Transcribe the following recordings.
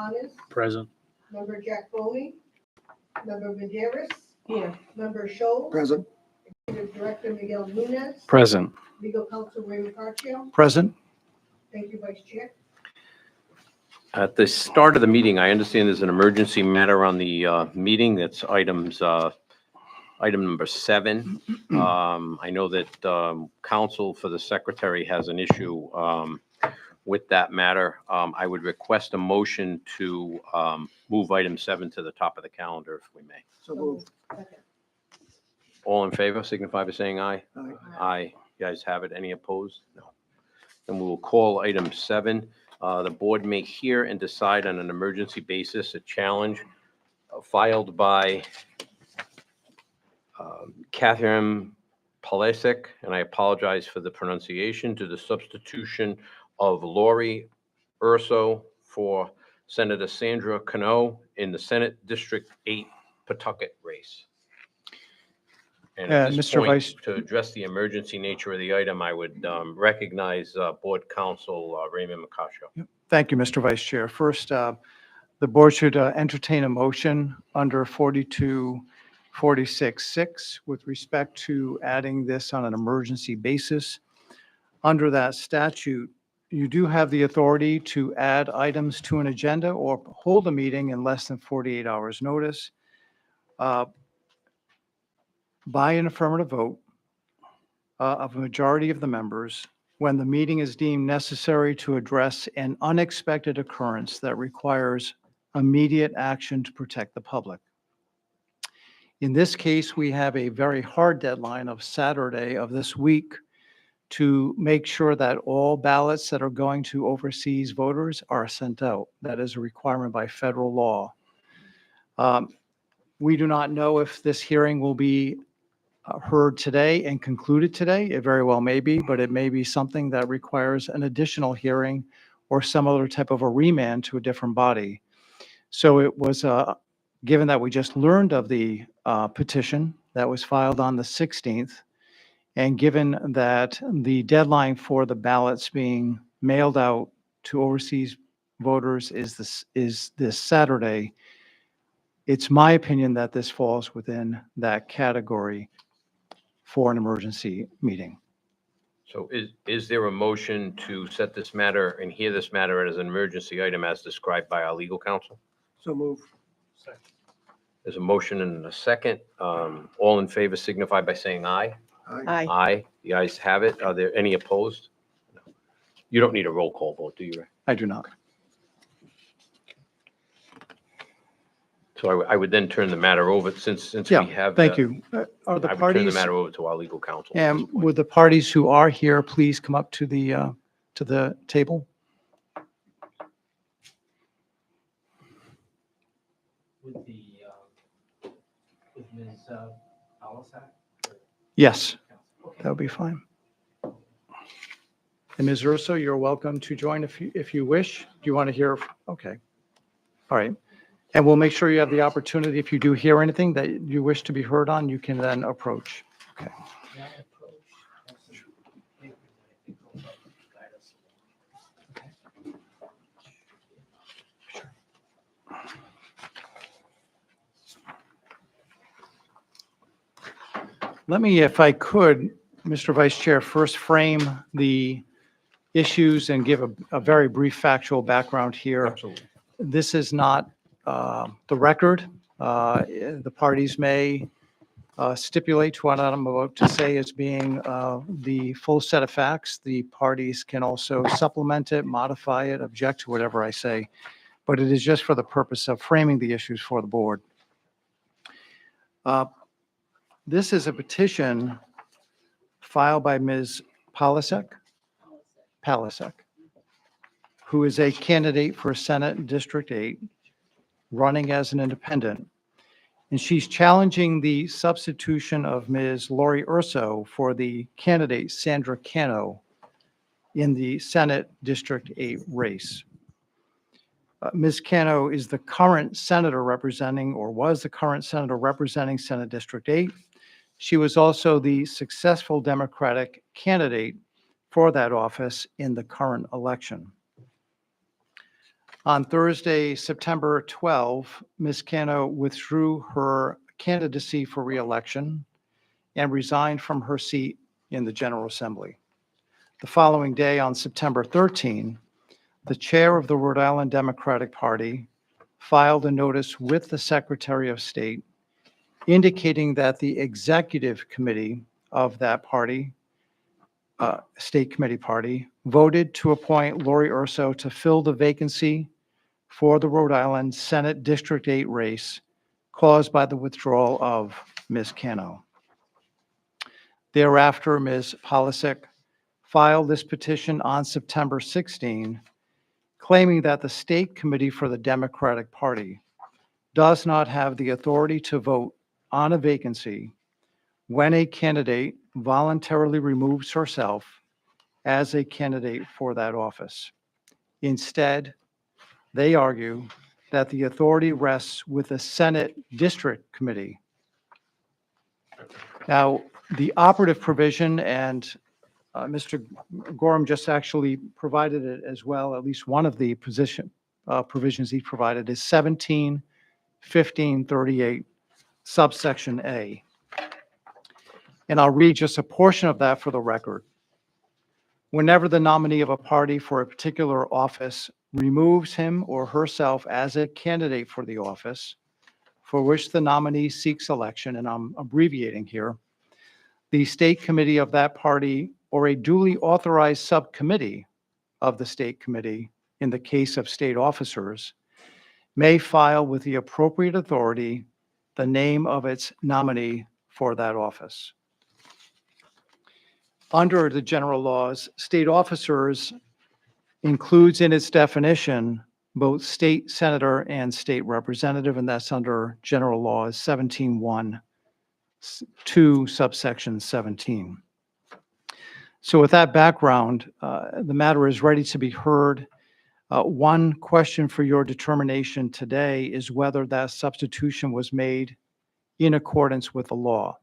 Gonzalez, Present. Member Jack Foley, Member Maderas, Here. Member Scholl, Present. Executive Director Miguel Nunez, Present. Legal Counsel Ray McCarthy. Present. Thank you, Vice Chair. At the start of the meeting, I understand there's an emergency matter on the meeting. That's item number 7. I know that counsel for the secretary has an issue with that matter. I would request a motion to move item 7 to the top of the calendar, if we may. So moved. Second. All in favor, signify by saying aye. Aye. Aye. You guys have it. Any opposed? No. Then we will call item 7. The board may hear and decide on an emergency basis a challenge filed by Catherine Palesic, and I apologize for the pronunciation, to the substitution of Lori Urso for Senator Sandra Cano in the Senate District 8 Pawtucket race. And at this Mr. point, Vice- to address the emergency nature of the item, I would recognize Board Counsel Raymond Macasio. Thank you, Mr. Vice Chair. First, the board should entertain a motion under 4246-6 with respect to adding this on an emergency basis. Under that statute, you do have the authority to add items to an agenda or hold a meeting in less than 48 hours' notice by an affirmative vote of a majority of the members when the meeting is deemed necessary to address an unexpected occurrence that requires immediate action to protect the public. In this case, we have a very hard deadline of Saturday of this week to make sure that all ballots that are going to overseas voters are sent out. That is a requirement by federal law. We do not know if this hearing will be heard today and concluded today. It very well may be, but it may be something that requires an additional hearing or some other type of a remand to a different body. So it was, given that we just learned of the petition that was filed on the 16th, and given that the deadline for the ballots being mailed out to overseas voters is this Saturday, it's my opinion that this falls within that category for an emergency meeting. So is there a motion to set this matter and hear this matter as an emergency item as described by our legal counsel? So move. There's a motion and a second. All in favor signify by saying aye. Aye. Aye. The ayes have it. Are there any opposed? No. You don't need a roll call vote, do you, Ray? I do not. So I would then turn the matter over, since we Yeah, have. thank you. Are the I would turn the parties, matter over to our legal counsel. at this and point. would the parties who are here please come up to the table? With Ms. Palisak? Yes, that would be fine. And Ms. Urso, you're welcome to join if you wish. Do you want to hear? Okay. All right. And we'll make sure you have the opportunity, if you do hear anything that you wish to be heard on, you can then approach. Okay. Let me, if I could, Mr. Vice Chair, first frame the issues and give a very brief factual background here. Absolutely. This is not the record. The parties may stipulate to what I'm about to say as being the full set of facts. The parties can also supplement it, modify it, object to whatever I say, but it is just for the purpose of framing the issues for the board. This is a petition filed by Ms. Palisic, who is a candidate for Senate District 8, running as an independent. And she's challenging the substitution of Ms. Lori Urso for the candidate Sandra Cano in the Senate District 8 race. Ms. Cano is the current senator representing, or was the current senator representing Senate District 8. She was also the successful Democratic candidate for that office in the current election. On Thursday, September 12, Ms. Cano withdrew her candidacy for reelection and resigned from her seat in the General Assembly. The following day, on September 13, the chair of the Rhode Island Democratic Party filed a notice with the Secretary of State indicating that the executive committee of that party, state committee party, voted to appoint Lori Urso to fill the vacancy for the Rhode Island Senate District 8 race caused by the withdrawal of Ms. Cano. Thereafter, Ms. Polisic filed this petition on September 16, claiming that the state committee for the Democratic Party does not have the authority to vote on a vacancy when a candidate voluntarily removes herself as a candidate for that office. Instead, they argue that the authority rests with the Senate District Committee. Now, the operative provision, and Mr. Gorham just actually provided it as well, at least one of the provisions he provided is 17-1538, subsection A. And I'll read just a portion of that for the record. Whenever the nominee of a party for a particular office removes him or herself as a candidate for the office for which the nominee seeks election, and I'm abbreviating here, the state committee of that party or a duly authorized subcommittee of the state committee, in the case of state officers, may file with the appropriate authority the name of its nominee for that office. Under the general laws, state officers includes in its definition both state senator and state representative, and that's under general laws 17-1, 2 subsection 17. So with that background, the matter is ready to be heard. One question for your determination today is whether that substitution was made in accordance with the law.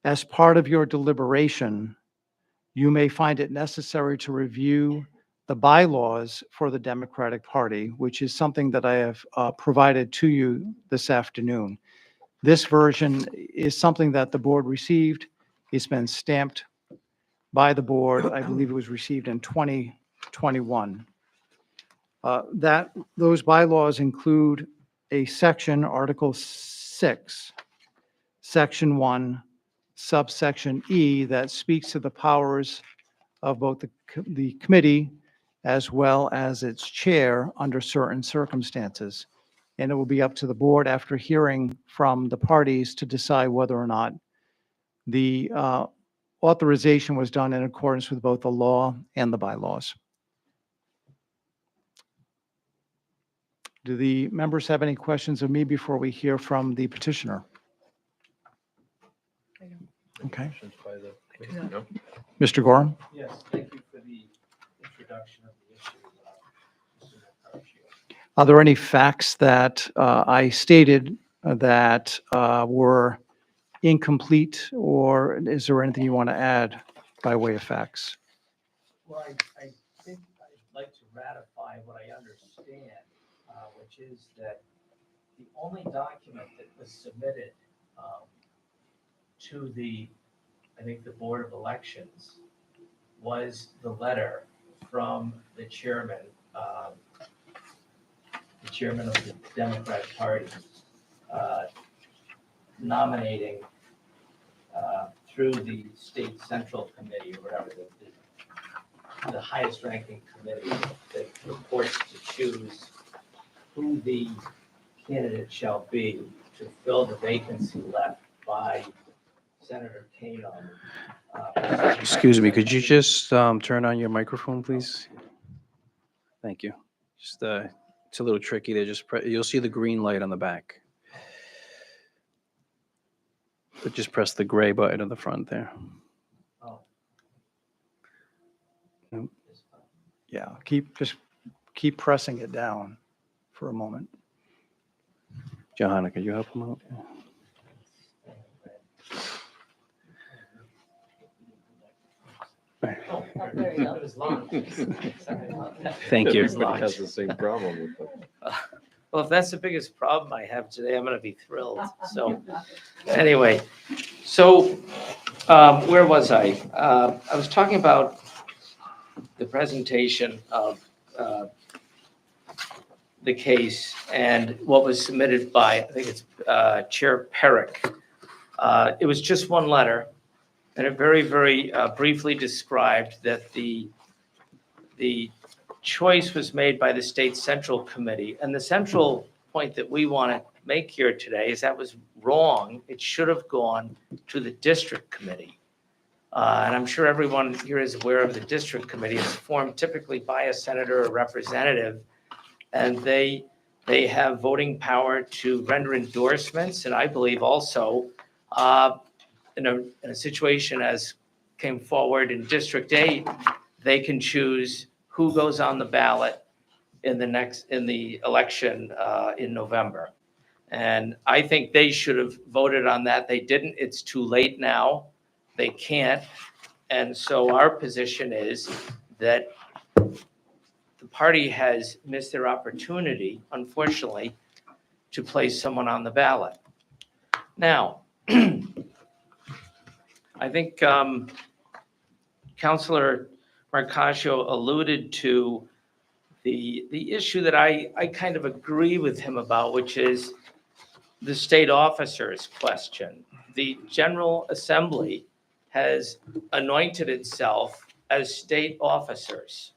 As part of your deliberation, you may find it necessary to review the bylaws for the Democratic Party, which is something that I have provided to you this afternoon. This version is something that the board received. It's been stamped by the board. I believe it was received in 2021. Those bylaws include a section, Article 6, Section 1, subsection E, that speaks to the powers of both the committee as well as its chair under certain circumstances. And it will be up to the board after hearing from the parties to decide whether or not the authorization was done in accordance with both the law and the bylaws. Do the members have any questions of me before we hear from the petitioner? Okay. No? Mr. Gorham? Yes, thank you for the introduction of the issue. Mr. McCarthy. Are there any facts that I stated that were incomplete, or is there anything you want to add by way of facts? Well, I think I'd like to ratify what I understand, which is that the only document that was submitted to I think the Board of Elections was the letter from the chairman of the Democratic Party, nominating through the State Central Committee, or whatever, the highest ranking committee that reports to choose who the candidate shall be to fill the vacancy left by Senator Cano. Excuse me, could you just turn on your microphone, please? Thank you. Just, it's a little tricky to just press. You'll see the green light on the back. But just press the gray button on the front there. Oh. Yep. Yeah, just keep pressing it down for a moment. Johanna, could you help him out? Oh, There you go. It was long. Sorry about that. Thank you. Everybody has the same problem with them. Well, if that's the biggest problem I have today, I'm going to be thrilled. So anyway, so where was I? I was talking about the presentation of the case and what was submitted by, I think it's Chair Perrick. It was just one letter, and it very, very briefly described that the choice was made by the State Central Committee. And the central point that we want to make here today is that was wrong. It should have gone to the District Committee. And I'm sure everyone here is aware of the District Committee. It's formed typically by a senator or representative, and they have voting power to render endorsements. And I believe also in a situation as came forward in District 8, they can choose who goes on the ballot in the election in November. And I think they should have voted on that. They didn't. It's too late now. They can't. And so our position is that the party has missed their opportunity, unfortunately, to place someone on the ballot. Now, I think Councilor Marcaccio alluded to the issue that I kind of agree with him about, which is the state officers question. The General Assembly has anointed itself as state officers.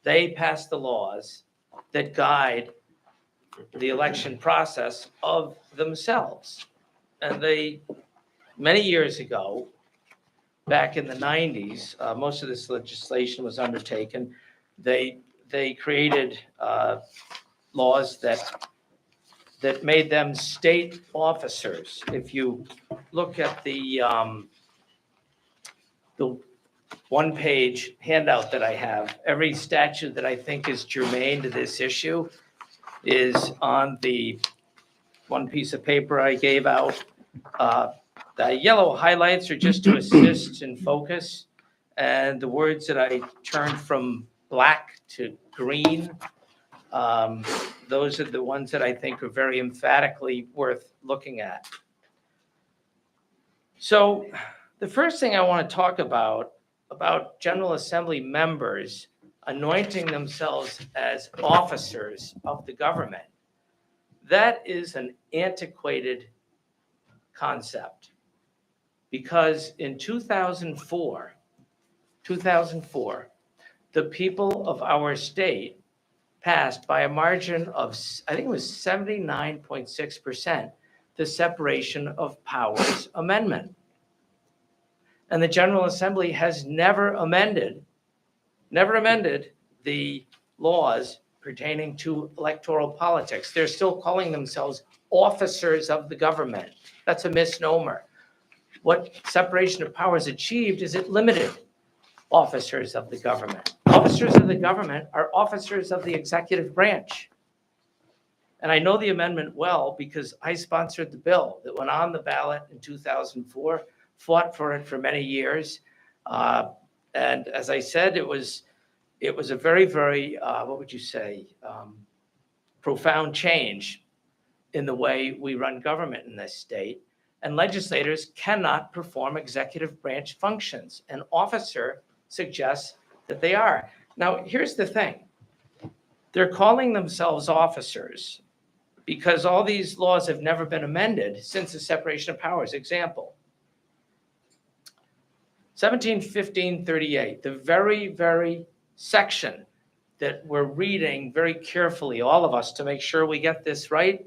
They pass the laws that guide the election process of themselves. And they, many years ago, back in the 90s, most of this legislation was undertaken. They created laws that made them state officers. If you look at the one-page handout that I have, every statute that I think is germane to this issue is on the one piece of paper I gave out. The yellow highlights are just to assist in focus, and the words that I turned from black to green, those are the ones that I think are very emphatically worth looking at. So the first thing I want to talk about General Assembly members anointing themselves as officers of the government, that is an antiquated concept. Because in 2004, the people of our state passed by a margin of, I think it was 79.6%, the Separation of Powers Amendment. And the General Assembly has never amended the laws pertaining to electoral politics. They're still calling themselves officers of the government. That's a misnomer. What separation of powers achieved is it limited officers of the government. Officers of the government are officers of the executive branch. And I know the amendment well because I sponsored the bill that went on the ballot in 2004, fought for it for many years. And as I said, it was a very, very, what would you say, profound change in the way we run government in this state. And legislators cannot perform executive branch functions. An officer suggests that they are. Now, here's the thing. They're calling themselves officers because all these laws have never been amended since the separation of powers. Example, 1715-38, the very, very section that we're reading very carefully, all of us, to make sure we get this right,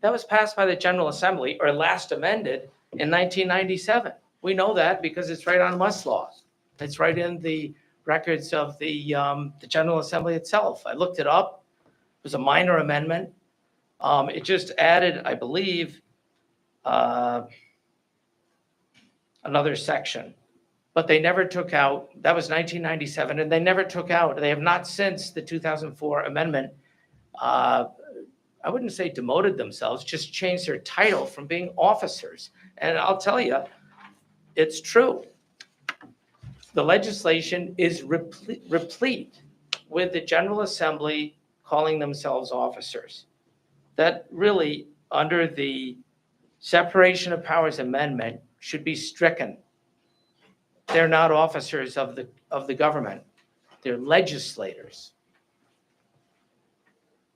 that was passed by the General Assembly, or last amended, in 1997. We know that because it's right on Westlaw. It's right in the records of the General Assembly itself. I looked it up. It was a minor amendment. It just added, I believe, another section. But they never took out, that was 1997, and they never took out, they have not since the 2004 amendment, I wouldn't say demoted themselves, just changed their title from being officers. And I'll tell you, it's true. the legislation is replete with the General Assembly calling themselves officers. That really, under the Separation of Powers Amendment, should be stricken. They're not officers of the government. They're legislators,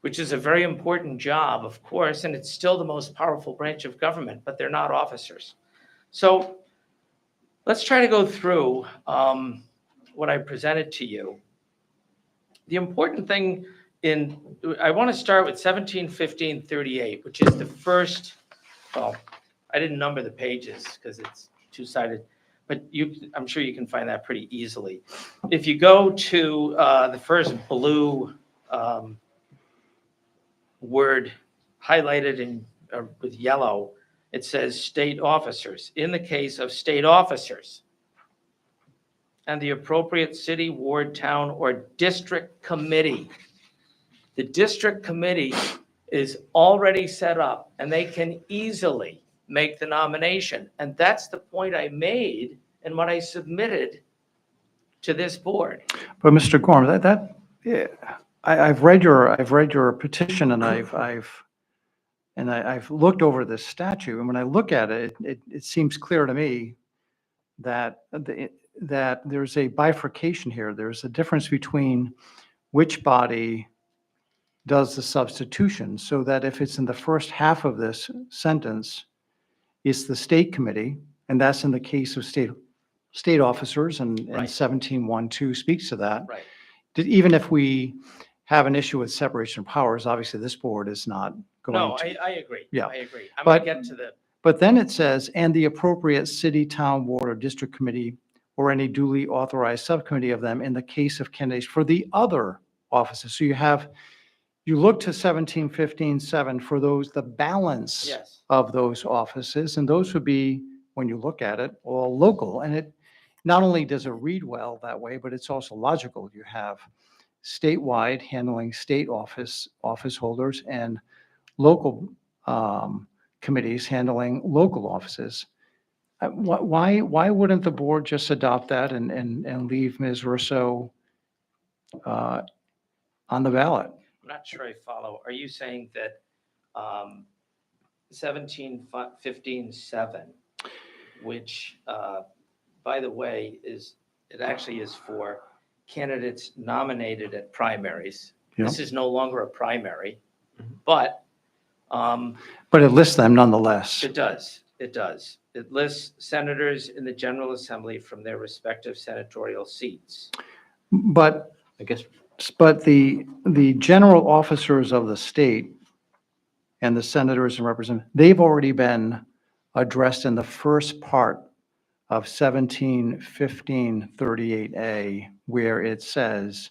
which is a very important job, of course, and it's still the most powerful branch of government, but they're not officers. So let's try to go through what I presented to you. The important thing I want to start with 1715-38, which is the first, well, I didn't number the pages because it's two-sided, but I'm sure you can find that pretty easily. If you go to the first blue word highlighted with yellow, it says state officers. In the case of state officers and the appropriate city, ward, town, or district committee. The district committee is already set up and they can easily make the nomination. And that's the point I made and what I submitted to this board. But Mr. Gorm, I've read your petition and I've looked over this statute, and when I look at it, it seems clear to me that that there's a bifurcation here. There's a difference between which body does the substitution, so that if it's in the first half of this sentence, it's the state committee, and that's in the case of state officers, and Right. 1712 speaks to that. Right. Even if we have an issue with separation of powers, obviously this board is not going No, to. I agree. Yeah. I agree. I'm But- going to get to the, But then it says, and the appropriate city, town, ward, or district committee, or any duly authorized subcommittee of them in the case of candidates for the other offices. So you look to 1715-7 for the balance yes. of those offices, and those would be, when you look at it, all local. And it, not only does it read well that way, but it's also logical. You have statewide handling state office holders and local committees handling local offices. Why wouldn't the board just adopt that and leave Ms. Russo on the ballot? I'm not sure I follow. Are you saying that 1715-7, which, by the way, it actually is for candidates nominated at primaries. Yeah. This is no longer a primary, but But it lists them nonetheless. it does. It does. It lists senators in the General Assembly from their respective senatorial seats. But I guess, the general officers of the state and the senators and representatives, they've already been addressed in the first part of 1715-38A, where it says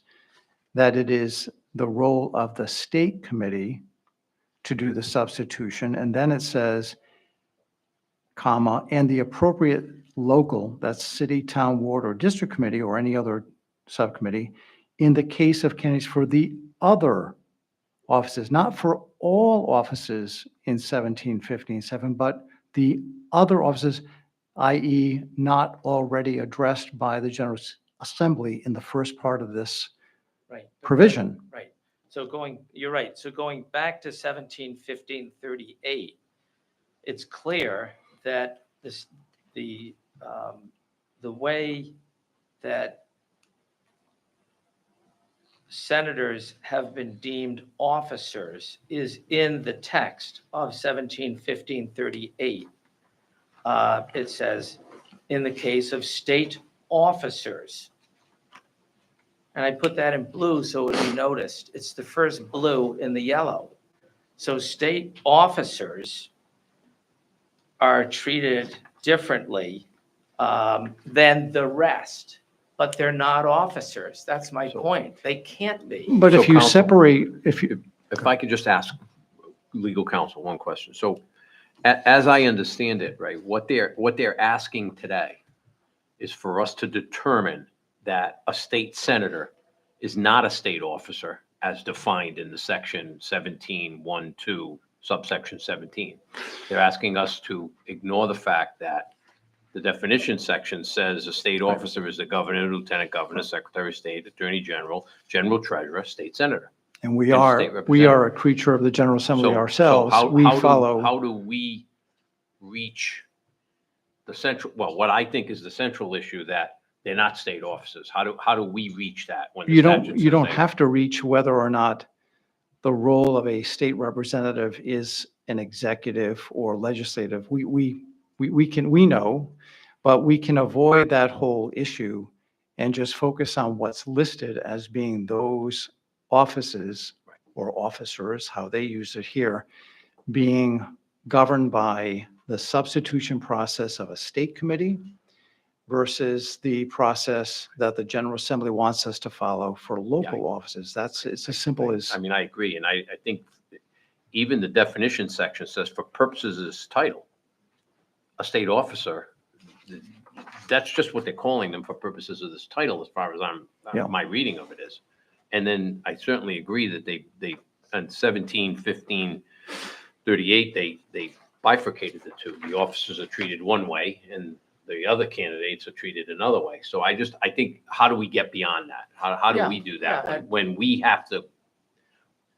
that it is the role of the state committee to do the substitution. And then it says, comma, and the appropriate local, that's city, town, ward, or district committee, or any other subcommittee, in the case of candidates for the other offices, not for all offices in 1715-7, but the other offices, i.e. not already addressed by the General Assembly in the first part of this Right. provision. Right. So you're right. So going back to 1715-38, it's clear that the way that senators have been deemed officers is in the text of 1715-38. It says, in the case of state officers. And I put that in blue so it would be noticed. It's the first blue in the yellow. So state officers are treated differently than the rest, but they're not officers. That's my point. They can't be. But So if you counsel- separate, if I could just ask legal counsel one question. So as I understand it, right, what they're asking today is for us to determine that a state senator is not a state officer as defined in the section 1712, subsection 17. They're asking us to ignore the fact that the definition section says a state officer is the governor, lieutenant governor, secretary of state, attorney general, general treasurer, state senator. And we And are, state we are a representative. creature of the General Assembly So ourselves. how- We how do- follow. How do we reach the central, well, what I think is the central issue, that they're not state officers? How do we reach that when the You statute don't, you says don't they- have to reach whether or not the role of a state representative is an executive or legislative. We can, we know, but we can avoid that whole issue and just focus on what's listed as being those offices or officers, how they use it here, being governed by the substitution process of a state committee versus the process that the General Assembly wants us to follow for local offices. That's, it's as simple as, I mean, I agree, and I think even the definition section says for purposes of this title, a state officer, that's just what they're calling them for purposes of this title, as far as Yeah. my reading of it is. And then I certainly agree that they, on 17, 15, 38, they bifurcated the two. The officers are treated one way, and the other candidates are treated another way. So I think, how do we get beyond that? How do we do that Yeah, when we have to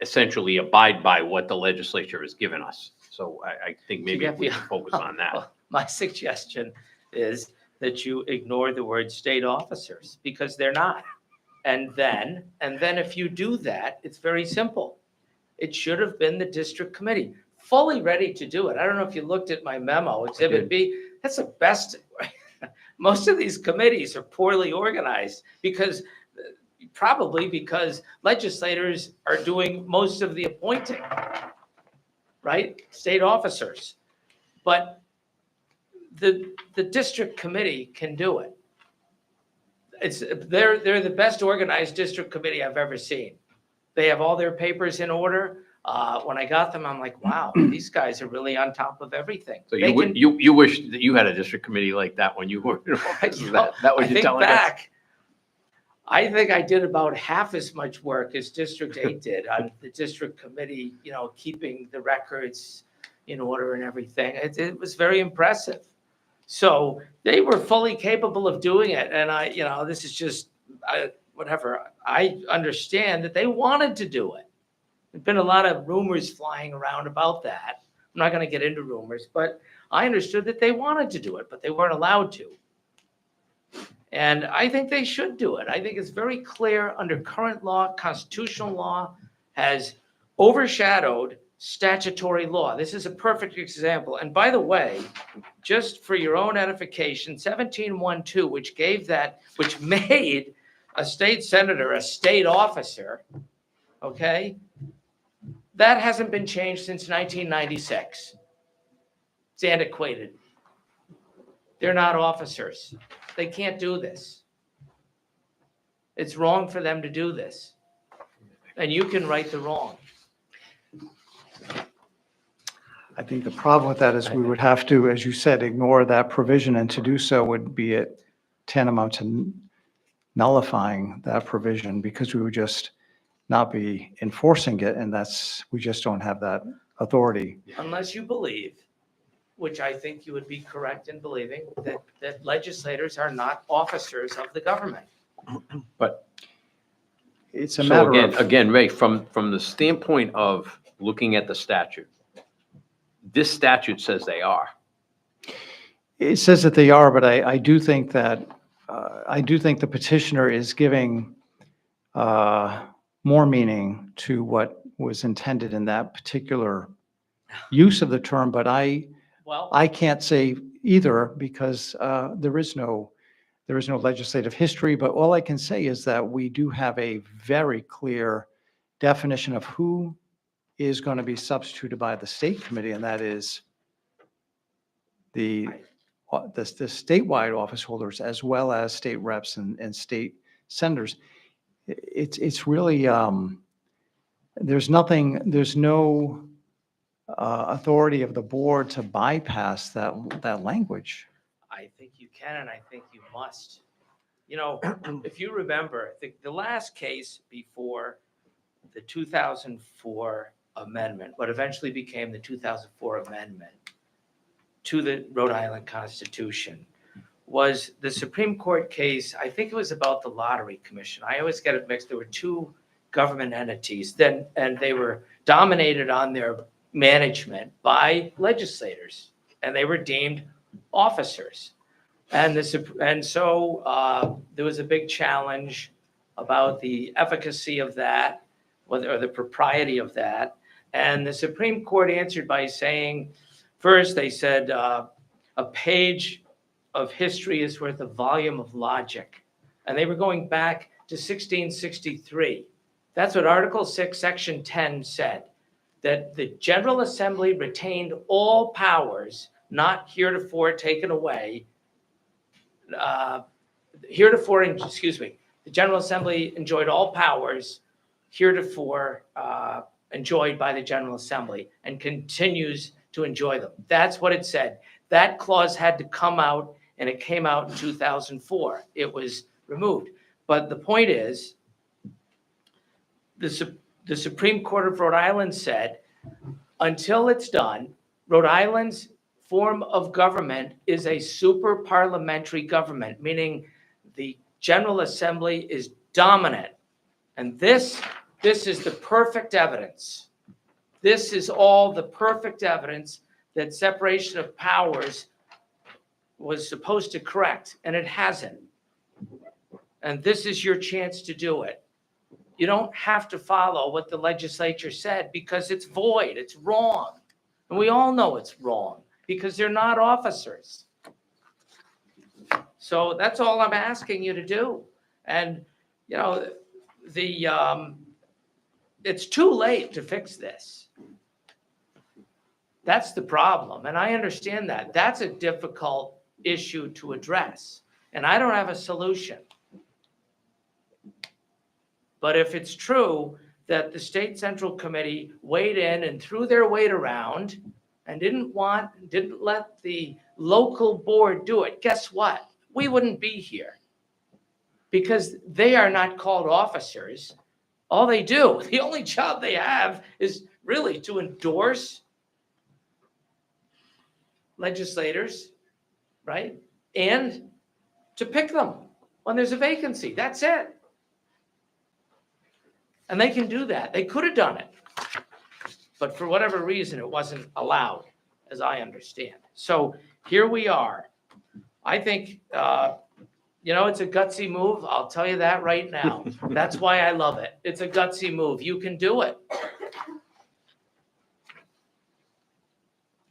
essentially abide by what the legislature has given us? So I think maybe get we can beyond- focus on that. Well, my suggestion is that you ignore the word state officers, because they're not. And then if you do that, it's very simple. It should have been the district committee, fully ready to do it. I don't know if you looked at my memo, Exhibit B. That's the best. Most of these committees are poorly organized probably because legislators are doing most of the appointing, right? State officers. But the district committee can do it. They're the best organized district committee I've ever seen. They have all their papers in order. When I got them, I'm like, wow, these guys are really on top of everything. So They can- you wish that you had a district committee like that when you were in office? Is that what I you're think telling us? back, I think I did about half as much work as District 8 did on the district committee, keeping the records in order and everything. It was very impressive. So they were fully capable of doing it. And this is just whatever. I understand that they wanted to do it. There've been a lot of rumors flying around about that. I'm not going to get into rumors, but I understood that they wanted to do it, but they weren't allowed to. And I think they should do it. I think it's very clear under current law, constitutional law has overshadowed statutory law. This is a perfect example. And by the way, just for your own edification, 1712, which made a state senator a state officer, okay? That hasn't been changed since 1996. It's antiquated. They're not officers. They can't do this. It's wrong for them to do this. And you can right the wrong. I think the problem with that is we would have to, as you said, ignore that provision, and to do so would be tantamount to nullifying that provision, because we would just not be enforcing it, and we just don't have that authority. Unless you believe, which I think you would be correct in believing, that legislators are not officers of the government. But It's a so matter of. again, Ray, from the standpoint of looking at the statute, this statute says they are. It says that they are, but I do think that, the petitioner is giving more meaning to what was intended in that particular use of the term, but Well, I can't say either, because there is no legislative history, but all I can say is that we do have a very clear definition of who is going to be substituted by the state committee, and that is the statewide office holders, as well as state reps and state senators. It's really, there's no authority of the board to bypass that language. I think you can, and I think you must. If you remember, the last case before the 2004 amendment, what eventually became the 2004 amendment to the Rhode Island Constitution, was the Supreme Court case. I think it was about the Lottery Commission. I always get it mixed. There were two government entities then, and they were dominated on their management by legislators, and they were deemed officers. And so there was a big challenge about the efficacy of that, or the propriety of that. And the Supreme Court answered by saying, first they said, a page of history is worth a volume of logic. And they were going back to 1663. That's what Article 6, Section 10 said, that the General Assembly retained all powers not heretofore taken away. The General Assembly enjoyed all powers heretofore enjoyed by the General Assembly and continues to enjoy them. That's what it said. That clause had to come out, and it came out in 2004. It was removed. But the point is, the Supreme Court of Rhode Island said, until it's done, Rhode Island's form of government is a super parliamentary government, meaning the General Assembly is dominant. And this is the perfect evidence. This is all the perfect evidence that separation of powers was supposed to correct, and it hasn't. And this is your chance to do it. You don't have to follow what the legislature said because it's void, it's wrong. And we all know it's wrong because they're not officers. So that's all I'm asking you to do. And, you know, it's too late to fix this. That's the problem. And I understand that. That's a difficult issue to address. And I don't have a solution. But if it's true that the State Central Committee weighed in and threw their weight around and didn't let the local board do it, guess what? We wouldn't be here because they are not called officers. All they do, the only job they have is really to endorse legislators, right? And to pick them when there's a vacancy. That's it. And they can do that. They could have done it. But for whatever reason, it wasn't allowed, as I understand. So here we are. I think, it's a gutsy move. I'll tell you that right now. That's why I love it. It's a gutsy move. You can do it.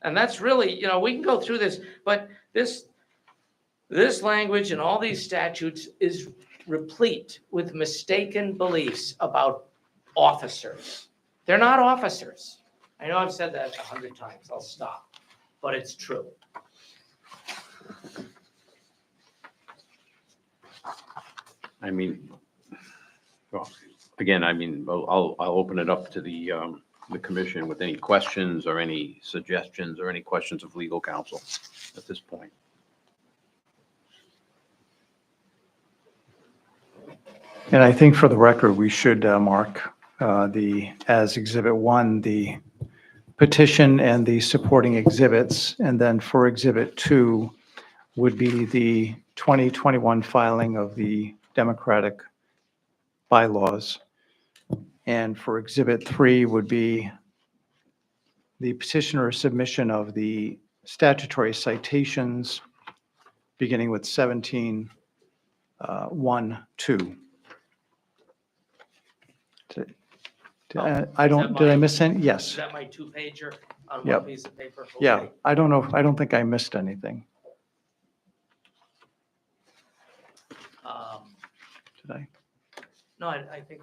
And that's really, we can go through this, but this language and all these statutes is replete with mistaken beliefs about officers. They're not officers. I know I've said that 100 times. I'll stop, but it's true. I mean, well, again, I'll open it up to the commission with any questions or any suggestions or any questions of legal counsel at this point. And I think for the record, we should mark as Exhibit 1, the petition and the supporting exhibits. And then for Exhibit 2 would be the 2021 filing of the Democratic bylaws. And for Exhibit 3 would be the petitioner's submission of the statutory citations, beginning with 17(1)(2). Did I miss any? Is Yes. that my 2-pager on Yep. one piece of paper? Yeah, Okay. I don't think I missed anything. Did I? No, I think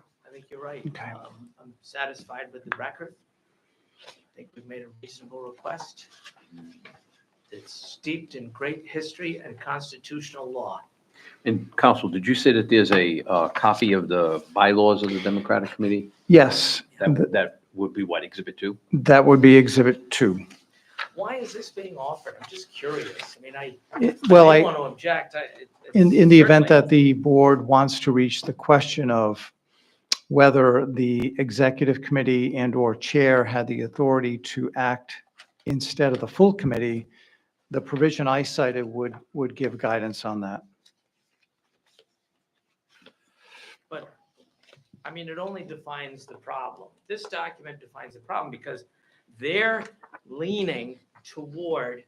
you're right. Okay. I'm satisfied with the record. I think we've made a reasonable request. It's steeped in great history and constitutional law. And counsel, did you say that there's a copy of the bylaws of the Democratic Committee? Yes, That would be what, Exhibit 2? that would be Exhibit 2. Why is this being offered? I'm just curious. I mean, I Well, may want to object. in the event Certainly. that the board wants to reach the question of whether the executive committee and/or chair had the authority to act instead of the full committee, the provision I cited would give guidance on that. But, I mean, it only defines the problem. This document defines the problem because they're leaning toward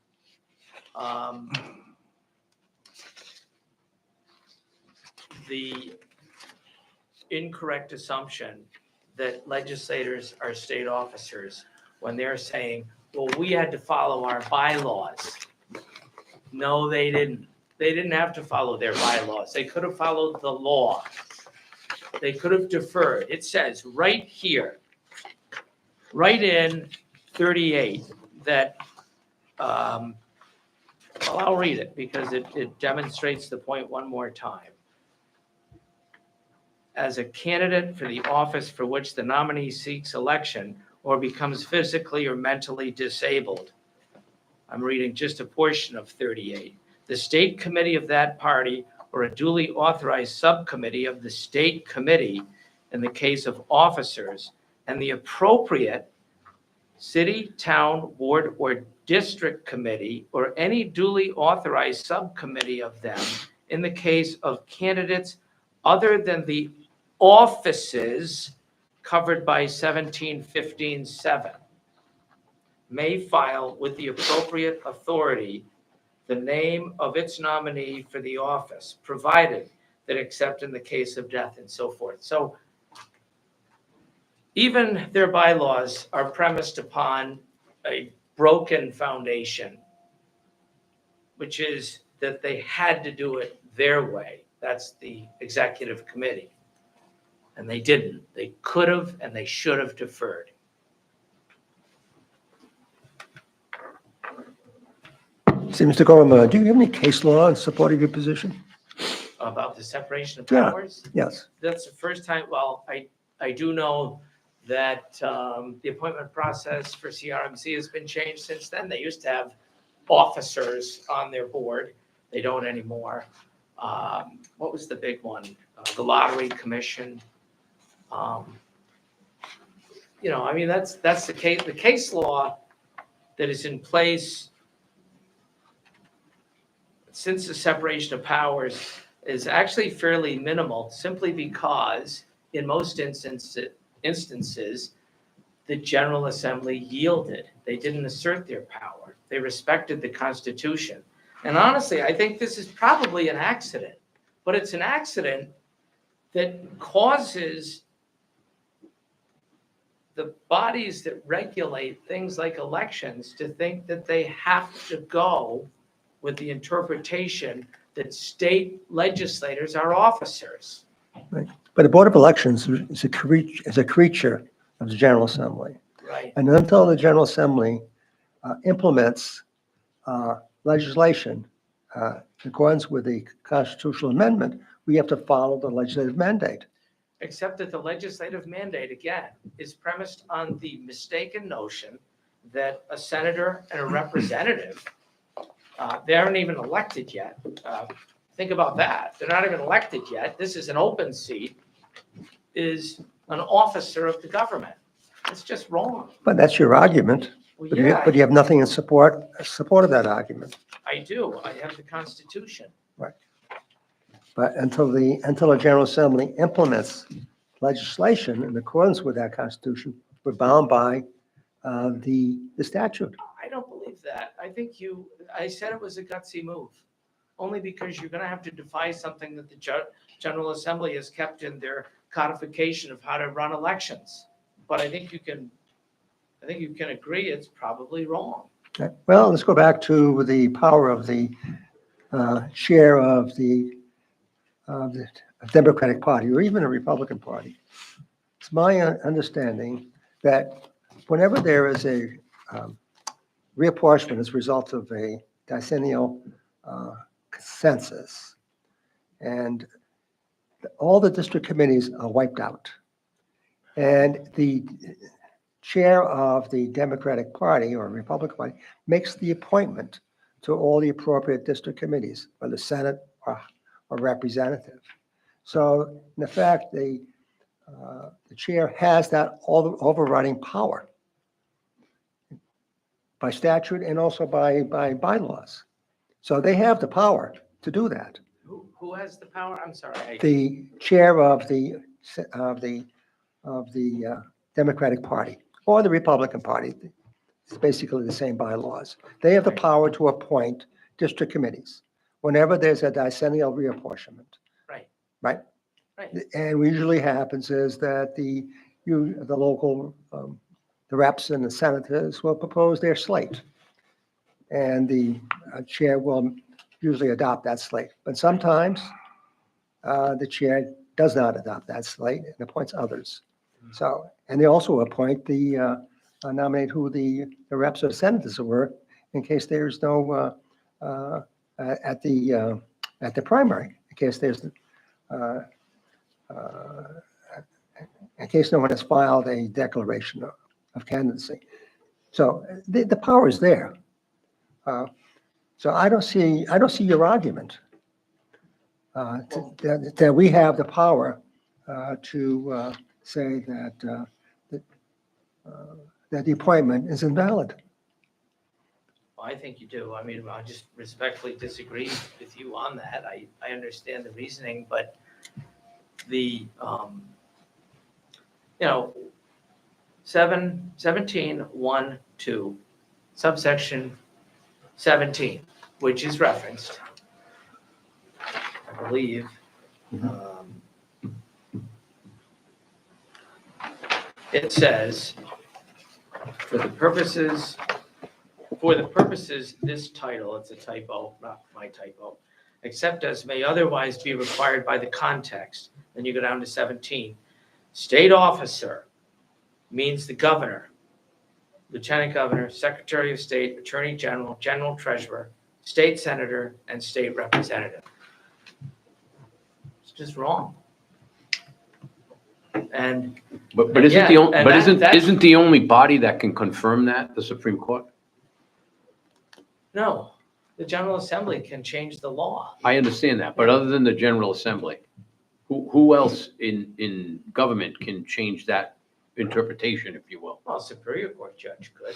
the incorrect assumption that legislators are state officers when they're saying, well, we had to follow our bylaws. No, they didn't. They didn't have to follow their bylaws. They could have followed the law. They could have deferred. It says right here, right in 38, that, well, I'll read it because it demonstrates the point one more time. As a candidate for the office for which the nominee seeks election or becomes physically or mentally disabled. I'm reading just a portion of 38. The state committee of that party or a duly authorized subcommittee of the state committee in the case of officers and the appropriate city, town, ward, or district committee or any duly authorized subcommittee of them in the case of candidates other than the offices covered by 1715-7 may file with the appropriate authority the name of its nominee for the office, provided that except in the case of death and so forth. So even their bylaws are premised upon a broken foundation, which is that they had to do it their way. That's the executive committee. And they didn't. They could have and they should have deferred. See, Mr. Gorham, do you have any case law in support of your position? About the separation of Yeah. powers? Yes. That's the first time, well, I do know that the appointment process for CRMC has been changed since then. They used to have officers on their board. They don't anymore. What was the big one? The Lottery Commission. You know, I mean, that's the case. The case law that is in place since the separation of powers is actually fairly minimal, simply because in most instances, the General Assembly yielded. They didn't assert their power. They respected the Constitution. And honestly, I think this is probably an accident, but it's an accident that causes the bodies that regulate things like elections to think that they have to go with the interpretation that state legislators are officers. Right. But the Board of Elections is a creature of the General Assembly. Right. And until the General Assembly implements legislation in accordance with the constitutional amendment, we have to follow the legislative mandate. Except that the legislative mandate, again, is premised on the mistaken notion that a senator and a representative, they aren't even elected yet. Think about that. They're not even elected yet. This is an open seat, is an officer of the government. It's just wrong. But that's your argument. Well, But yeah, you have nothing in support of that argument. I do. I have the Constitution. But until the General Assembly implements legislation in accordance with that Constitution, we're bound by the statute. I don't believe that. I said it was a gutsy move, only because you're going to have to defy something that the General Assembly has kept in their codification of how to run elections. But I think you can agree it's probably wrong. Okay. Well, let's go back to the power of the chair of the Democratic Party or even a Republican Party. It's my understanding that whenever there is a reapportionment as a result of a decennial consensus, and all the district committees are wiped out, and the chair of the Democratic Party or Republican Party makes the appointment to all the appropriate district committees, whether Senate or representative. So in effect, the chair has that overriding power. by statute and also by bylaws. So they have the power to do that. Who has the power? I'm sorry. The chair of the Democratic Party or the Republican Party, it's basically the same bylaws. They have the power to appoint district committees whenever there's a decennial reapportionment. Right. Right? Right. And what usually happens is that the local, the reps and the senators will propose their slate. And the chair will usually adopt that slate. But sometimes the chair does not adopt that slate and appoints others. So, and they also appoint nominate who the reps or senators were in case there's no, at the primary, in case there's, in case no one has filed a declaration of candidacy. So the power is there. So I don't see your argument that we have the power to say that the appointment is invalid. Well, I think you do. I mean, I just respectfully disagree with you on that. I understand the reasoning, but the, 17(1)(2), subsection 17, which is referenced, I believe. It says, for the purposes, this title, it's a typo, not my typo, except as may otherwise be required by the context. Then you go down to 17. State officer means the governor, lieutenant governor, secretary of state, attorney general, general treasurer, state senator, and state representative. It's just wrong. And But isn't the only, isn't the only body that can confirm that the Supreme Court? no, the General Assembly can change the law. I understand that, but other than the General Assembly, who else in government can change that interpretation, if you will? Well, Superior Court judge could.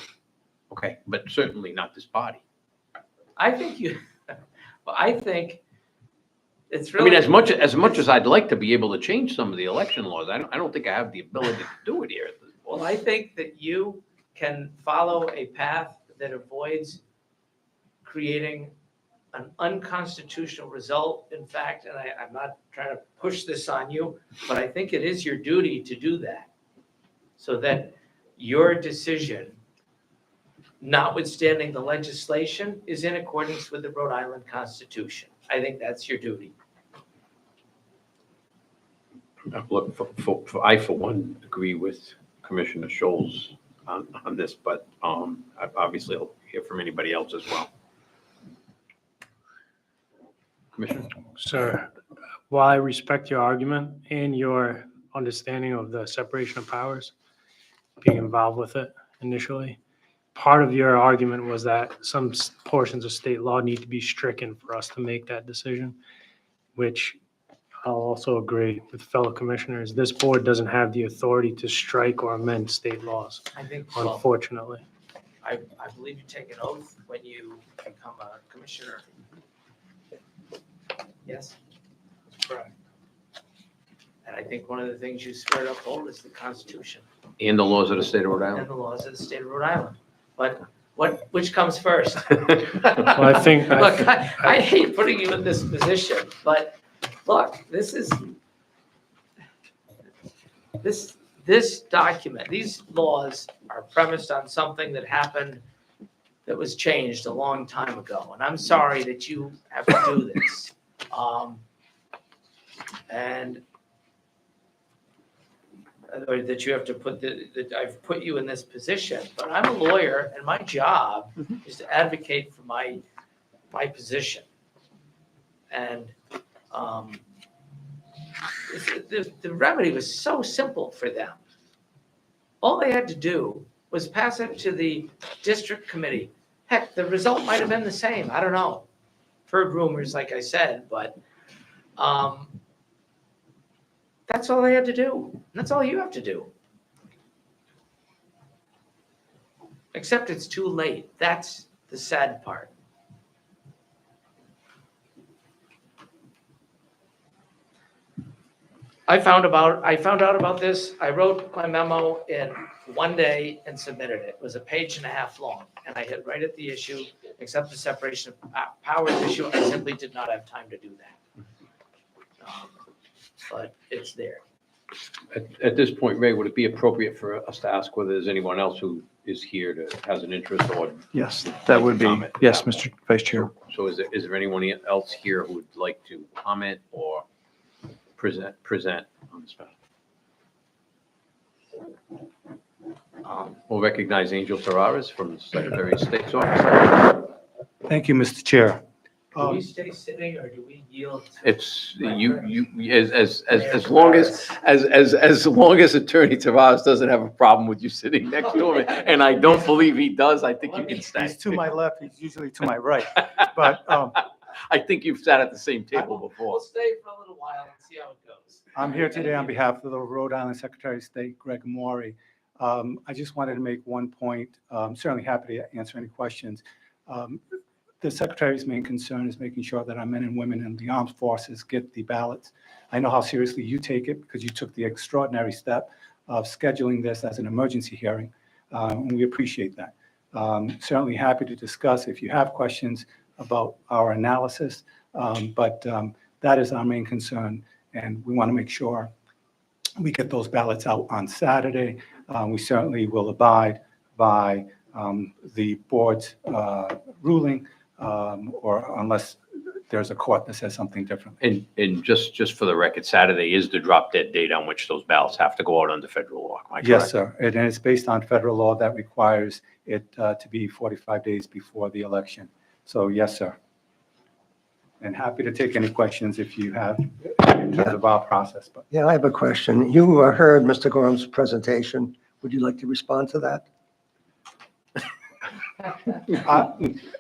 Okay, but certainly not this body. I think it's I really. mean, as much as I'd like to be able to change some of the election laws, I don't think I have the ability to do it here. Well, I think that you can follow a path that avoids creating an unconstitutional result. In fact, and I'm not trying to push this on you, but I think it is your duty to do that so that your decision, notwithstanding the legislation, is in accordance with the Rhode Island Constitution. I think that's your duty. Look, I for one agree with Commissioner Scholl's on this, but obviously I'll hear from anybody else as well. Commissioner? Sir, while I respect your argument and your understanding of the separation of powers, being involved with it initially, part of your argument was that some portions of state law need to be stricken for us to make that decision, which I'll also agree with fellow commissioners. This board doesn't have the authority to strike or amend state laws, I think, unfortunately. I believe you take an oath when you become a commissioner. Yes? Correct. And I think one of the things you swear to uphold is the Constitution And the laws of the state of Rhode and Island? the laws of the state of Rhode Island. But which comes first? Well, I think, Look, I hate putting you in this position, but look, this document, these laws are premised on something that happened that was changed a long time ago. And I'm sorry that you have to do this. Or that you have to that I've put you in this position, but I'm a lawyer and my job is to advocate for my position. And the remedy was so simple for them. All they had to do was pass it to the district committee. Heck, the result might have been the same. I don't know. Heard rumors, like I said, but that's all they had to do. That's all you have to do. Except it's too late. That's the sad part. I found out about this. I wrote my memo in one day and submitted it. It was a page and a half long, and I hit right at the issue, except the separation of powers issue. I simply did not have time to do that. But it's there. At this point, Ray, would it be appropriate for us to ask whether there's anyone else who is here that has an interest or? Yes, that would be, Comment. yes, Mr. Vice Chair. So is there anyone else here who would like to comment or present on this matter? We'll recognize Angel Ferraris from the Secretary of State's office. Thank you, Mr. Chair. Do we stay sitting or do we yield? It's as long as Attorney Tavares doesn't have a problem with you sitting next to him, and I don't believe he does, I think you can stay. He's to my left, he's usually to my right, but I think you've sat at the same table before. We'll stay for a little while and see how it goes. I'm here today on behalf of the Rhode Island Secretary of State, Greg Maury. I just wanted to make one point. I'm certainly happy to answer any questions. The Secretary's main concern is making sure that our men and women in the armed forces get the ballots. I know how seriously you take it because you took the extraordinary step of scheduling this as an emergency hearing, and we appreciate that. Certainly happy to discuss if you have questions about our analysis, but that is our main concern, and we want to make sure we get those ballots out on Saturday. We certainly will abide by the board's ruling, or unless there's a court that says something different. And just for the record, Saturday is the drop dead date on which those ballots have to go out under federal law. Am I Yes, correct? sir. And it's based on federal law that requires it to be 45 days before the election. So, yes, sir. And happy to take any questions if you have in terms of our process. But Yeah, I have a question. You heard Mr. Gorham's presentation. Would you like to respond to that?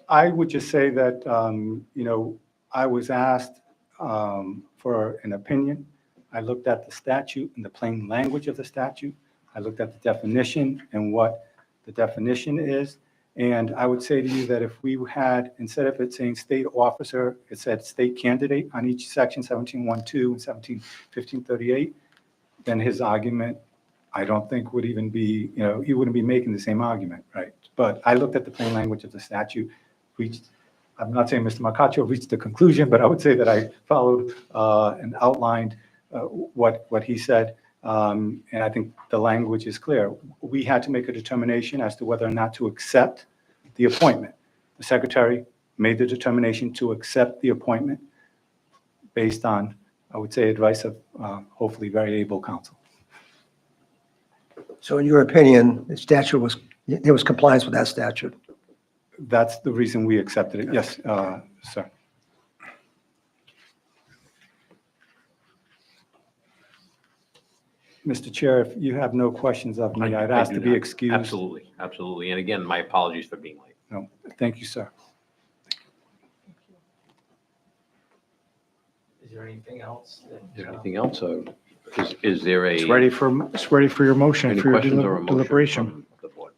I would just say that, I was asked for an opinion. I looked at the statute and the plain language of the statute. I looked at the definition and what the definition is. And I would say to you that if we had, instead of it saying state officer, it said state candidate on each section, 1712 and 171538, then his argument, I don't think would even be, he wouldn't be making the same argument, right? But I looked at the plain language of the statute, I'm not saying Mr. Marcacho reached the conclusion, but I would say that I followed and outlined what he said. And I think the language is clear. We had to make a determination as to whether or not to accept the appointment. The secretary made the determination to accept the appointment based on, I would say, advice of hopefully very able counsel. So in your opinion, the statute there was compliance with that statute? That's the reason we accepted it. Yes, sir. Mr. Chair, if you have no questions of me, I'd ask I to do be not. excused. Absolutely. And again, my apologies for being late. No, thank you, sir. Is there anything else? Is there anything else? Is there a? It's ready for your motion, Any for your questions or a motion deliberation. from the board?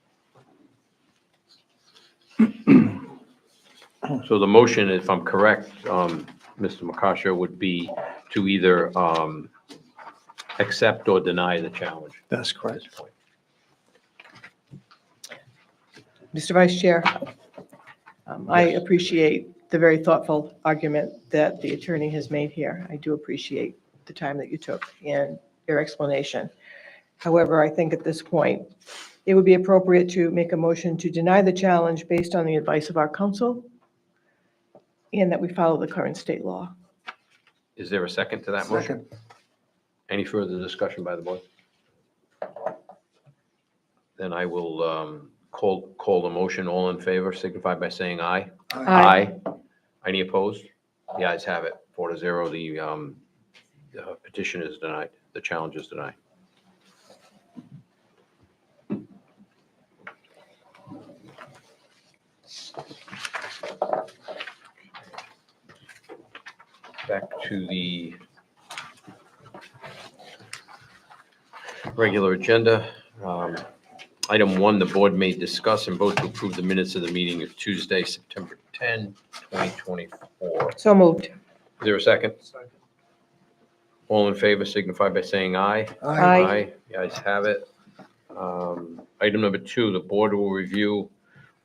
So the motion, if I'm correct, Mr. Marcacho, would be to either accept or deny the challenge That's at correct. this point. Mr. Vice Chair, I Yes. appreciate the very thoughtful argument that the attorney has made here. I do appreciate the time that you took and your explanation. However, I think at this point, it would be appropriate to make a motion to deny the challenge based on the advice of our counsel and that we follow the current state law. Is there a second to that motion? Second. Any further discussion by the board? Then I will call the motion. All in favor signify by saying aye. Aye. Any opposed? The ayes have it, 4-0. The petition is denied. The challenge is denied. Back to the regular agenda. Item 1, the board may discuss and vote to approve the minutes of the meeting of Tuesday, September 10, 2024. Is So moved. there a second? All in favor signify by saying aye. Aye. The ayes have it. Item number 2, the board will review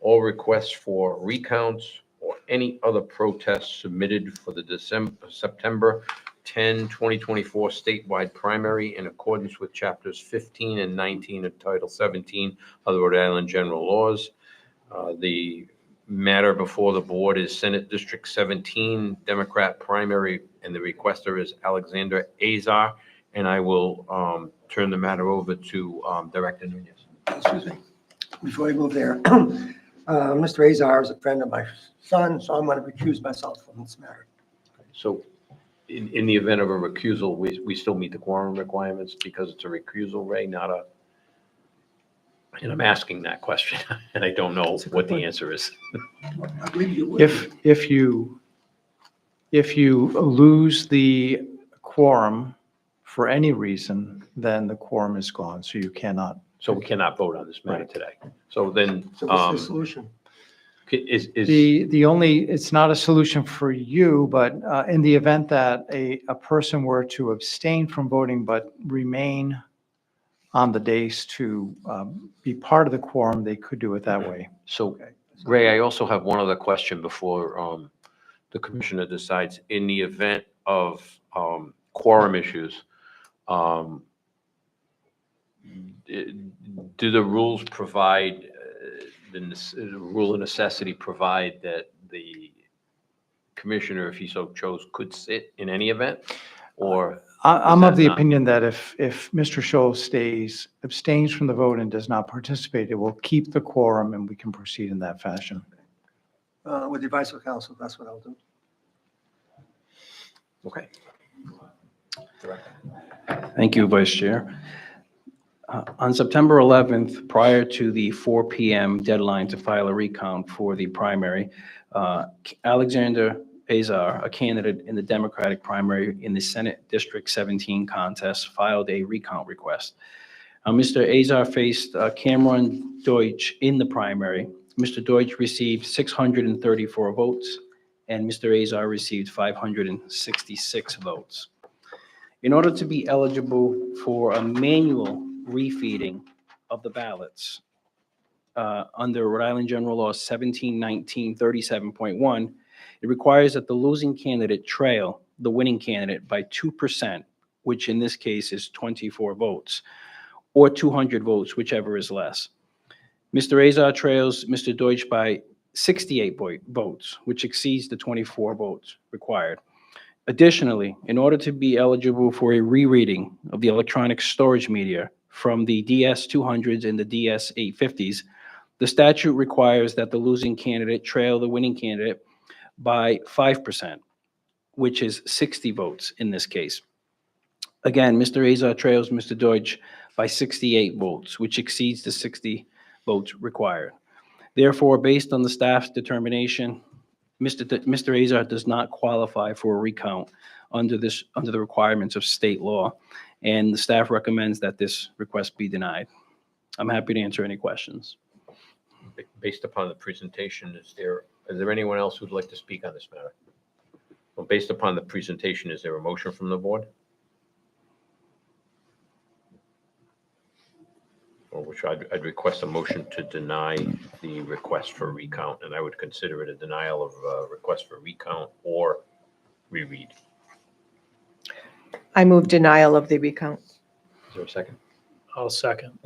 all requests for recounts or any other protests submitted for the September 10, 2024 statewide primary in accordance with chapters 15 and 19 of Title 17 of the Rhode Island General Laws. The matter before the board is Senate District 17 Democrat primary, and the requester is Alexander Azar. And I will turn the matter over to Director Nunez. Excuse me. Before we move there, Mr. Azar is a friend of my son, so I'm going to recuse myself from this matter. So in the event of a recusal, we still meet the quorum requirements because it's a recusal, Ray, not a, and I'm asking that question, and I don't know what the answer is. I believe you would. If you lose the quorum for any reason, then the quorum is gone, so you cannot. So we cannot vote on this matter today. So then, So what's the solution? is, The only, it's not a solution for you, but in the event that a person were to abstain from voting but remain on the dais to be part of the quorum, they could do it that way. so Ray, I also have one other question before the commissioner decides. In the event of quorum issues, do the rules provide, the rule of necessity provide that the commissioner, if he so chose, could sit in any event? Or I'm that of the not- opinion that if Mr. Scholl abstains from the vote and does not participate, it will keep the quorum and we can proceed in that fashion. With the advice of counsel, that's what I'll do. Okay. Thank you, Vice Chair. On September 11th, prior to the 4 p.m. deadline to file a recount for the primary, Alexander Azar, a candidate in the Democratic primary in the Senate District 17 contest, filed a recount request. Mr. Azar faced Cameron Deutsch in the primary. Mr. Deutsch received 634 votes, and Mr. Azar received 566 votes. In order to be eligible for a manual refeeding of the ballots under Rhode Island General Law 1719-37.1, it requires that the losing candidate trail the winning candidate by 2%, which in this case is 24 votes, or 200 votes, whichever is less. Mr. Azar trails Mr. Deutsch by 68 votes, which exceeds the 24 votes required. Additionally, in order to be eligible for a rereading of the electronic storage media from the DS200s and the DS850s, the statute requires that the losing candidate trail the winning candidate by 5%, which is 60 votes in this case. Again, Mr. Azar trails Mr. Deutsch by 68 votes, which exceeds the 60 votes required. Therefore, based on the staff's determination, Mr. Azar does not qualify for a recount under the requirements of state law, and the staff recommends that this request be denied. I'm happy to answer any questions. Based upon the presentation, is there anyone else who'd like to speak on this matter? Well, based upon the presentation, is there a motion from the board? Or which I'd request a motion to deny the request for recount, and I would consider it a denial of request for recount or reread. I move denial of the recount. Is there a second? I'll second.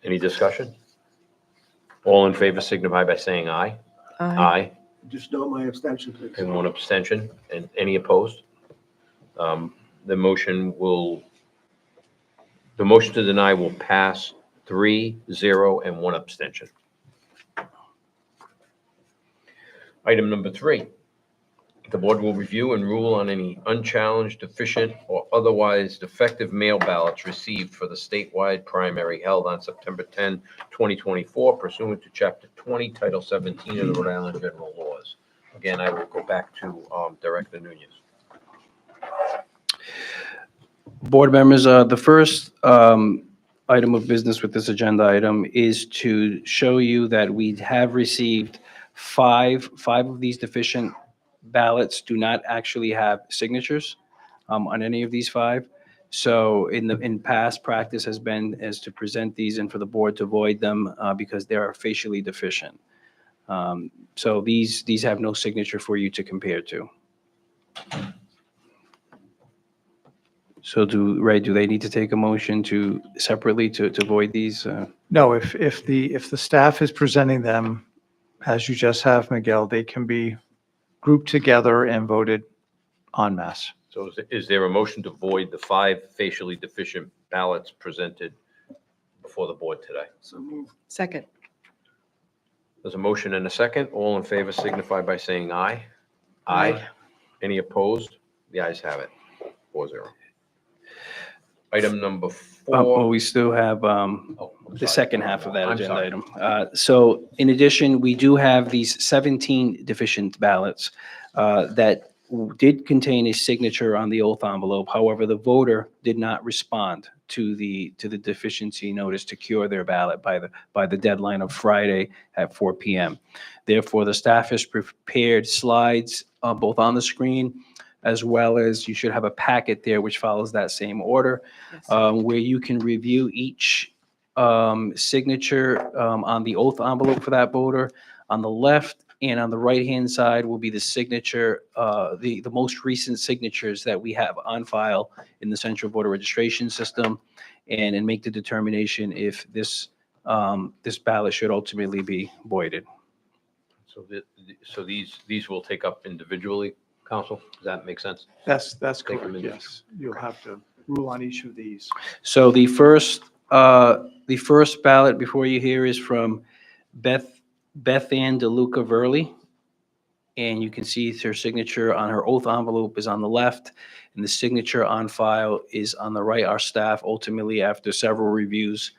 Any discussion? All in favor signify by saying aye. Aye. Just note my abstention, please. And one abstention, and any opposed? The motion to deny will pass 3-0 and one abstention. Item number 3, the board will review and rule on any unchallenged, deficient, or otherwise defective mail ballots received for the statewide primary held on September 10, 2024 pursuant to Chapter 20, Title 17 of the Rhode Island General Laws. Again, I will go back to Director Nunez. Board members, the first item of business with this agenda item is to show you that we have received five of these deficient ballots do not actually have signatures on any of these five. So in past practice has been is to present these and for the board to void them because they are facially deficient. So these have no signature for you to compare to. So Ray, do they need to take a motion to separately to void these? No, if the staff is presenting them, as you just have, Miguel, they can be grouped together and voted en masse. So is there a motion to void the 5 facially deficient ballots presented before the board today? Second. There's a motion and a second. All in favor signify by saying aye. Aye. Any opposed? The ayes have it. 4-0. Item number 4. Well, we still have I'm the sorry. second half of that I'm agenda sorry. item. So in addition, we do have these 17 deficient ballots that did contain a signature on the oath envelope. However, the voter did not respond to the deficiency notice to cure their ballot by the deadline of Friday at 4 p.m. Therefore, the staff has prepared slides both on the screen as well as you should have a packet there which follows that same order where you can review each signature on the oath envelope for that voter. On the left and on the right-hand side will be the signature, the most recent signatures that we have on file in the central voter registration system, and make the determination if this ballot should ultimately be voided. So these will take up individually, counsel? Does that make sense? That's Take them correct, in. yes. You'll have to rule on each of these. So the first ballot before you here is from Beth Ann DeLuca Verley. And you can see her signature on her oath envelope is on the left, and the signature on file is on the right. Our staff ultimately, after several reviews,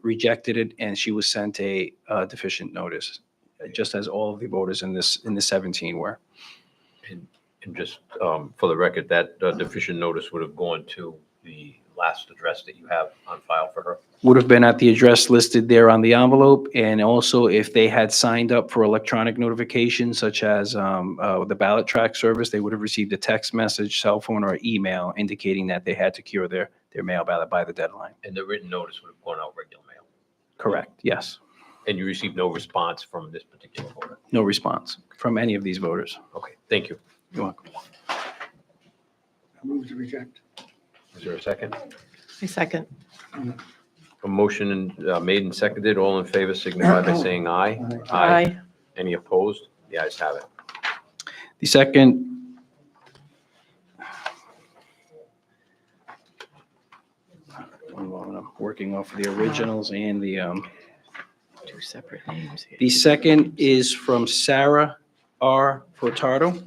rejected it, and she was sent a deficient notice, just as all of the voters in the 17 were. And just for the record, that deficient notice would have gone to the last address that you have on file for her? Would have been at the address listed there on the envelope, and also if they had signed up for electronic notifications such as the ballot track service, they would have received a text message, cell phone, or email indicating that they had to cure their mail ballot by the deadline. And the written notice would have gone out regular mail? Correct, yes. And you received no response from this particular voter? No response from any of these voters. Okay, thank you. You're welcome. I move to reject. Is there a second? A second. A motion made and seconded. All in favor signify by saying aye. Aye. Any opposed? The ayes have it. The second, I'm working off the originals and the, Two separate names here. the second is from Sarah R. Furtado.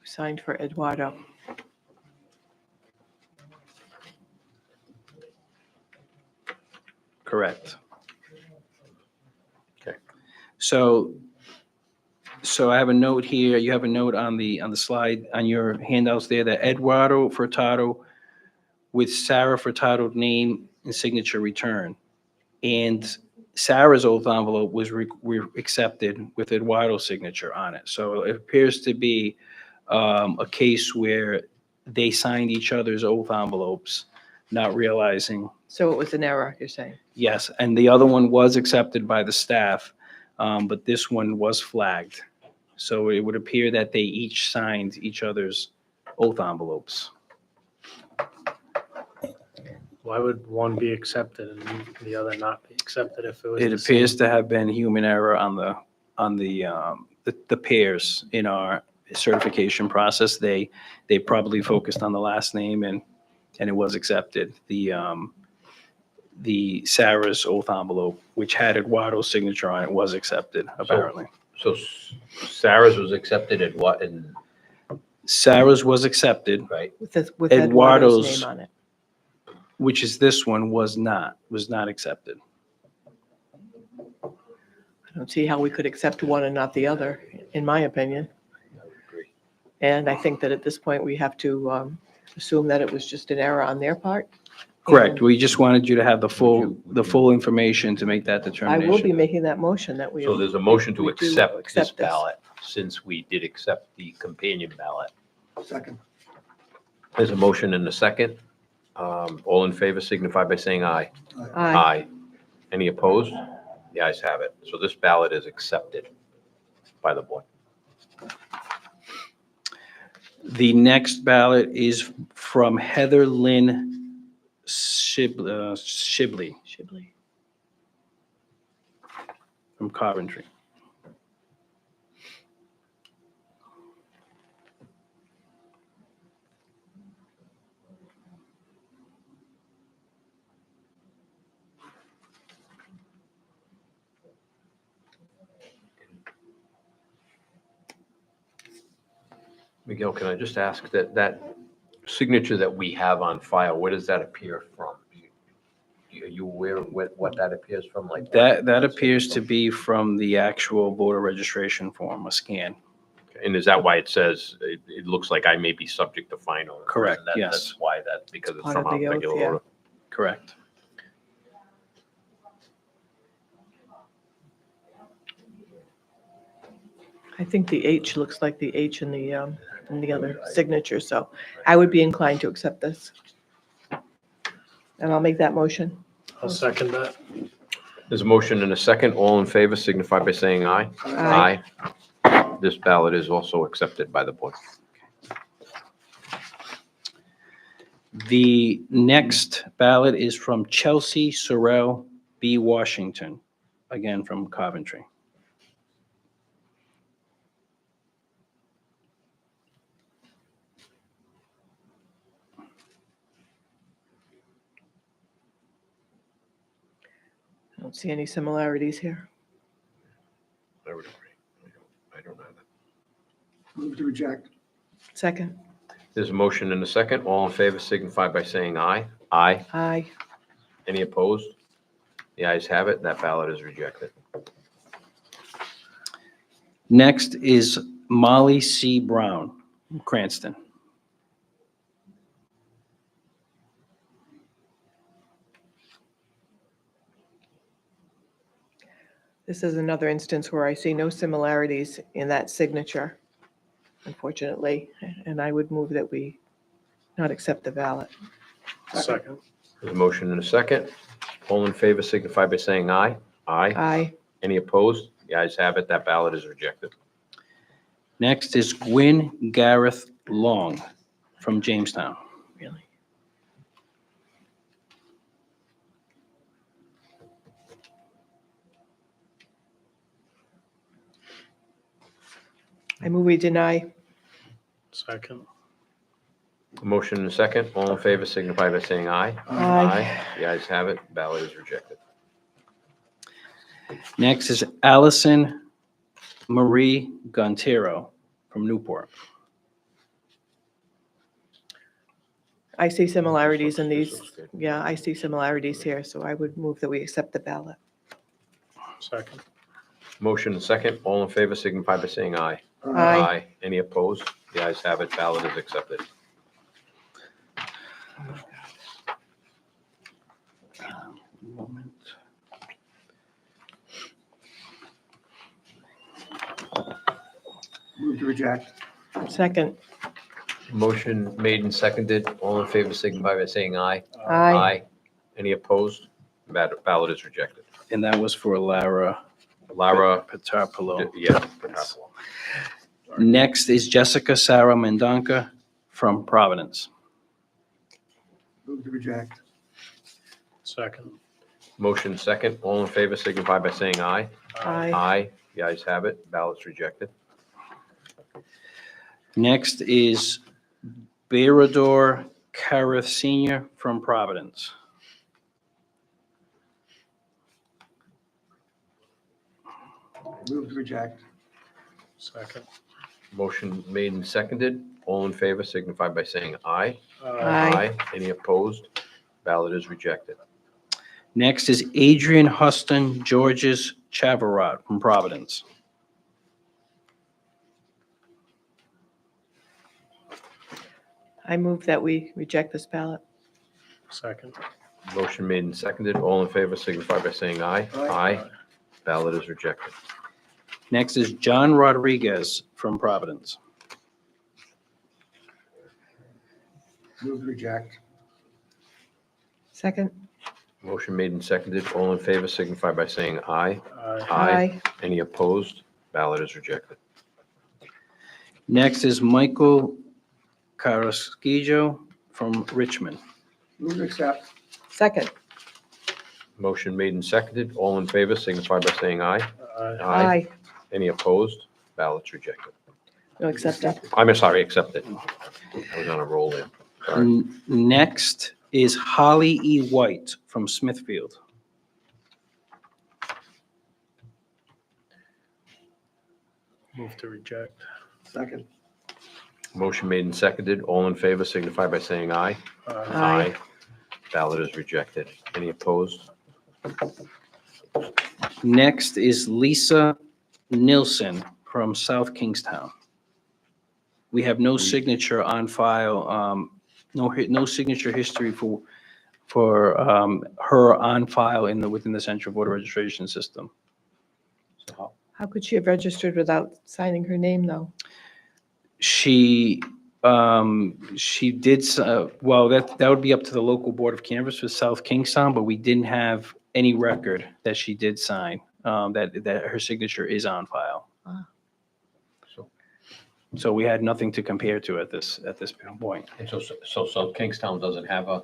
Signed for Eduardo. Correct. Okay. So I have a note here, you have a note on the slide, on your handouts there, that Eduardo Furtado with Sarah Furtado name and signature return. And Sarah's oath envelope was accepted with Eduardo's signature on it. So it appears to be a case where they signed each other's oath envelopes, not realizing. So it was an error, you're saying? Yes, and the other one was accepted by the staff, but this one was flagged. So it would appear that they each signed each other's oath envelopes. Why would one be accepted and the other not be accepted if it was? It the same? appears to have been human error on the pairs in our certification process. They probably focused on the last name and it was accepted. The Sarah's oath envelope, which had Eduardo's signature on it, was accepted, apparently. So Sarah's was accepted at what, in, Sarah's was accepted, right? With Eduardo's Eduardo's- name on it. which is this one was not accepted. I don't see how we could accept one and not the other, in my opinion. I would agree. And I think that at this point, we have to assume that it was just an error on their part. Correct. And We just wanted you to have the full information to make that I determination. will be making that motion that we. So there's a motion to we do accept this this. ballot, since we did accept the companion ballot. Second. There's a motion and a second. All in favor signify by saying aye. Aye. Any opposed? The ayes have it. So this ballot is accepted by the board. The next ballot is from Heather Lynn Shibley Shibley. from Coventry. Miguel, can I just ask that signature that we have on file, where does that appear from? Are you aware of what that appears from? Like That appears to be from the actual voter registration form, a scan. And is that why it says, it looks like I may be subject to fine or? Correct, yes. That's why because it's Part from of our the oath, regular yeah. voter. Correct. I think the H looks like the H in the other signature, so I would be inclined to accept this. And I'll make that motion. I'll second that. There's a motion and a second. All in favor signify by saying aye. Aye. Aye. This ballot is also accepted by the board. The next ballot is from Chelsea Sorrell B. Washington, again from Coventry. I don't see any similarities here. I would agree. I don't have that. Move to reject. Second. There's a motion and a second. All in favor signify by saying aye. Aye. Aye. Any opposed? The ayes have it. That ballot is rejected. Next is Molly C. Brown from Cranston. This is another instance where I see no similarities in that signature, unfortunately, and I would move that we not accept the ballot. Second. There's a motion and a second. All in favor signify by saying aye. Aye. Aye. Any opposed? The ayes have it. That ballot is rejected. Next is Gwyn Gareth Long from Jamestown. Really? I move we deny. Second. A motion and a second. All in favor signify by saying aye. Aye. The ayes have it. Ballot is rejected. Next is Allison Marie Gontero from Newport. I see similarities in these. Yeah, I see similarities here, so I would move that we accept the ballot. Second. Motion and second. All in favor signify by saying aye. Aye. Any opposed? The ayes have it. Ballot is accepted. Moment. Move to reject. Second. Motion made and seconded. All in favor signify by saying aye. Aye. Any opposed? Ballot is rejected. And that was for Lara Lara, Petarpolo. yeah. Next is Jessica Sarah Mendonca from Providence. Move to reject. Second. Motion second. All in favor signify by saying aye. Aye. Aye. The ayes have it. Ballot's rejected. Next is Berador Careth Sr. from Providence. Move to reject. Second. Motion made and seconded. All in favor signify by saying aye. Aye. Any opposed? Ballot is rejected. Next is Adrian Huston Georges Chavarot from Providence. I move that we reject this ballot. Second. Motion made and seconded. All in favor signify by saying aye. Aye. Ballot is rejected. Next is John Rodriguez from Providence. Move to reject. Second? Motion made and seconded. All in favor signify by saying aye. Aye. Any opposed? Ballot is rejected. Next is Michael Carrasquillo from Richmond. Move to accept. Second? Motion made and seconded. All in favor signify by saying aye. Aye. Any opposed? Ballot's rejected. No, accepted. I'm sorry, accepted. I was on a roll there. Sorry. Next is Holly E. White from Smithfield. Move to reject. Second. Motion made and seconded. All in favor signify by saying aye. Aye. Ballot is rejected. Any opposed? Next is Lisa Nilsson from South Kingstown. We have no signature on file, no signature history for her on file within the central voter registration system. How could she have registered without signing her name, though? She did, well, that would be up to the local board of canvass for South Kingstown, but we didn't have any record that she did sign, that her signature is on file. So we had nothing to compare to at this point. And so South Kingstown doesn't have a,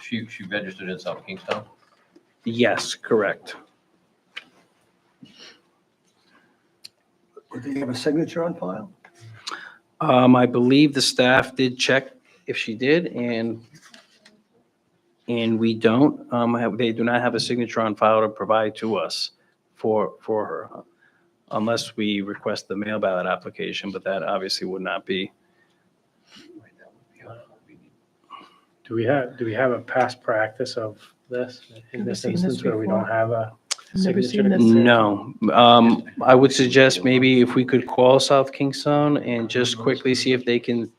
she registered in South Kingstown? Yes, correct. Do you have a signature on file? I believe the staff did check if she did, and we don't. They do not have a signature on file to provide to us for her, unless we request the mail ballot application, but that obviously would not be. Do we have a past practice of this in Never this seen this instance where we don't before. have a Never seen signature? this. No. I would suggest maybe if we could call South Kingstown and just quickly see if they can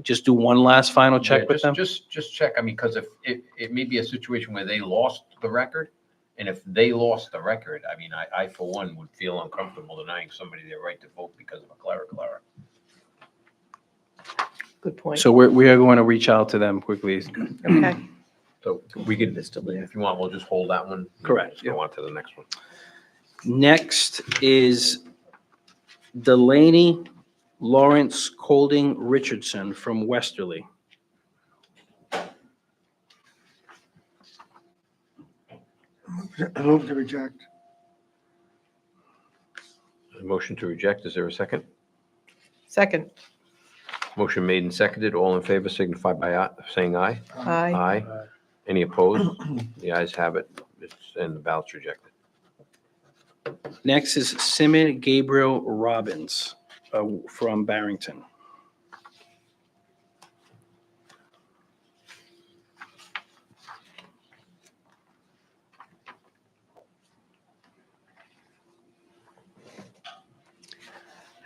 just do one last final check with them. Just check, I mean, because if, it may be a situation where they lost the record, and if they lost the record, I mean, I for one would feel uncomfortable denying somebody their right to vote because of a clerical error. Good point. So we are going to reach out to them quickly. Okay. So we could, if you want, we'll just hold that one. Correct, Just go on to the next one. Next is Delaney Lawrence Colding Richardson from Westerly. Move to reject. Motion to reject, is there a second? Second? Motion made and seconded, all in favor signify by saying aye. Aye. Aye. Any opposed? The ayes have it, and the ballot's rejected. Next is Simon Gabriel Robbins from Barrington.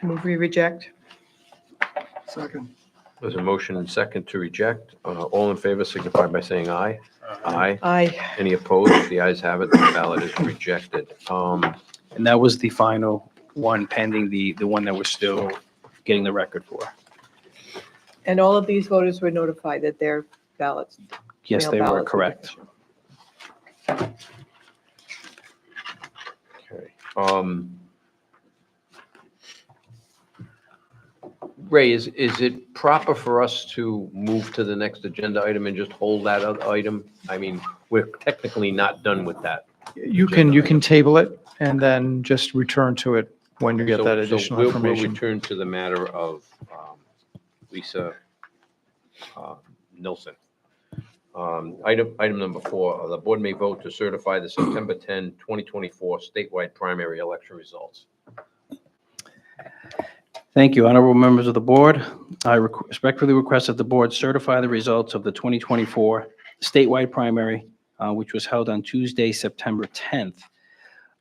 I move we reject. Second. There's a motion and second to reject. All in favor signify by saying aye. Aye. Aye. Any opposed? The ayes have it, the ballot is rejected. And that was the final one pending the one that we're still getting the record for. And all of these voters were notified that their ballots. Yes, mail they were ballots correct. Okay. Ray, is it proper for us to move to the next agenda item and just hold that other item? I mean, we're technically not done with that. You can table it and then just return to it when you get So- that so additional we'll information. return to the matter of Lisa Nilsson. Item number 4, the board may vote to certify the September 10, 2024 statewide primary election results. Thank you, honorable members of the board. I respectfully request that the board certify the results of the 2024 statewide primary, which was held on Tuesday, September 10th.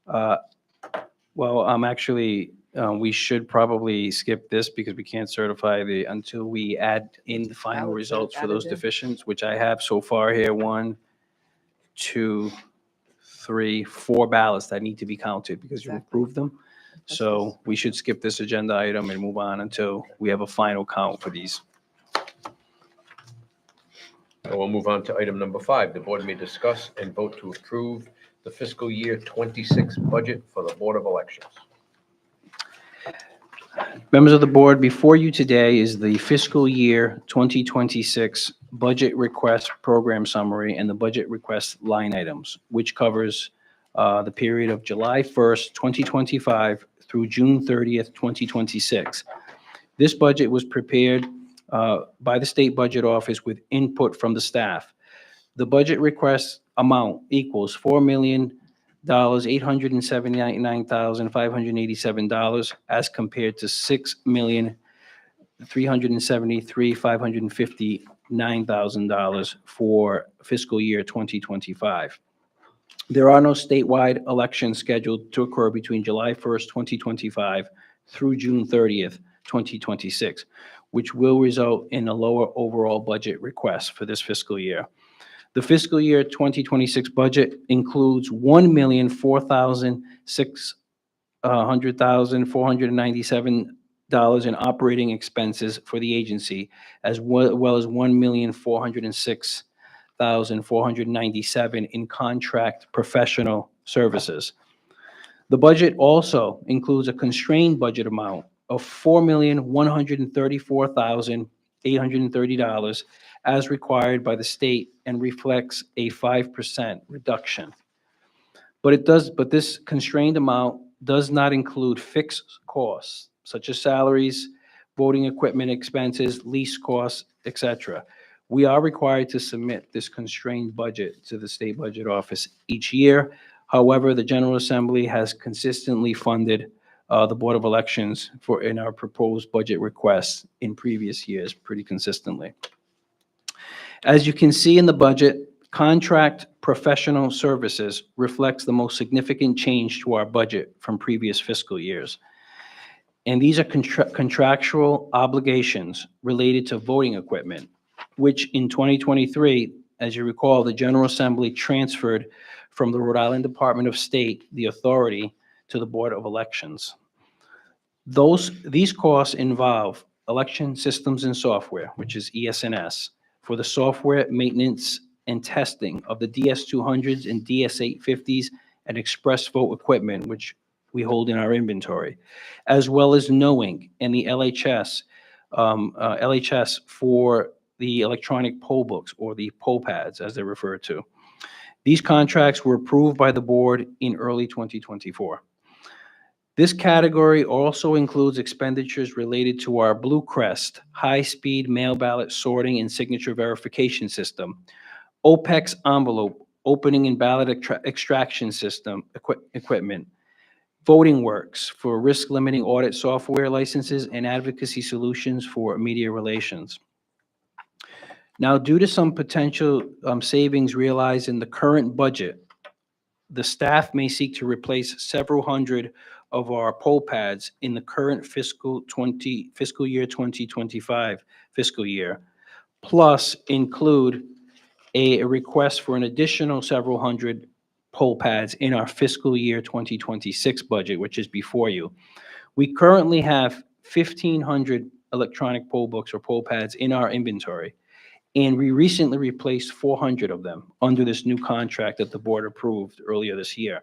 Well, I'm actually We should probably skip this because we can't certify until we add in the final Ballots that are results for those added in. deficients, which I have so far here, 1, 2, 3, 4 ballots that need to be counted because you Exactly. approved them. So we should skip this agenda item and move on until we have a final count for these. And we'll move on to item number 5. The board may discuss and vote to approve the fiscal year 26 budget for the Board of Elections. Members of the board, before you today is the fiscal year 2026 budget request program summary and the budget request line items, which covers the period of July 1st, 2025 through June 30th, 2026. This budget was prepared by the State Budget Office with input from the staff. The budget request amount equals $4,879,587 as compared to $6,373,559 for fiscal year 2025. There are no statewide elections scheduled to occur between July 1st, 2025 through June 30th, 2026, which will result in a lower overall budget request for this fiscal year. The fiscal year 2026 budget includes $1,497,497 in operating expenses for the agency, as well as $1,406,497 in contract professional services. The budget also includes a constrained budget amount of $4,134,830 as required by the state and reflects a 5% reduction. But this constrained amount does not include fixed costs such as salaries, voting equipment expenses, lease costs, etc. We are required to submit this constrained budget to the State Budget Office each year. However, the General Assembly has consistently funded the Board of Elections in our proposed budget requests in previous years pretty consistently. As you can see in the budget, contract professional services reflects the most significant change to our budget from previous fiscal years. And these are contractual obligations related to voting equipment, which in 2023, as you recall, the General Assembly transferred from the Rhode Island Department of State the authority to the Board of Elections. These costs involve election systems and software, which is ES&S, for the software maintenance and testing of the DS200s and DS850s and express vote equipment, which we hold in our inventory, as well as knowing and the LHS for the electronic poll books, or the poll pads as they're referred to. These contracts were approved by the board in early 2024. This category also includes expenditures related to our Blue Crest high-speed mail ballot sorting and signature verification system, OPEX envelope opening and ballot extraction system equipment, Voting Works for risk-limiting audit software licenses, and advocacy solutions for media relations. Now, due to some potential savings realized in the current budget, the staff may seek to replace several hundred of our poll pads in the current fiscal year 2025 fiscal year, plus include a request for an additional several hundred poll pads in our fiscal year 2026 budget, which is before you. We currently have 1,500 electronic poll books or poll pads in our inventory, and we recently replaced 400 of them under this new contract that the board approved earlier this year.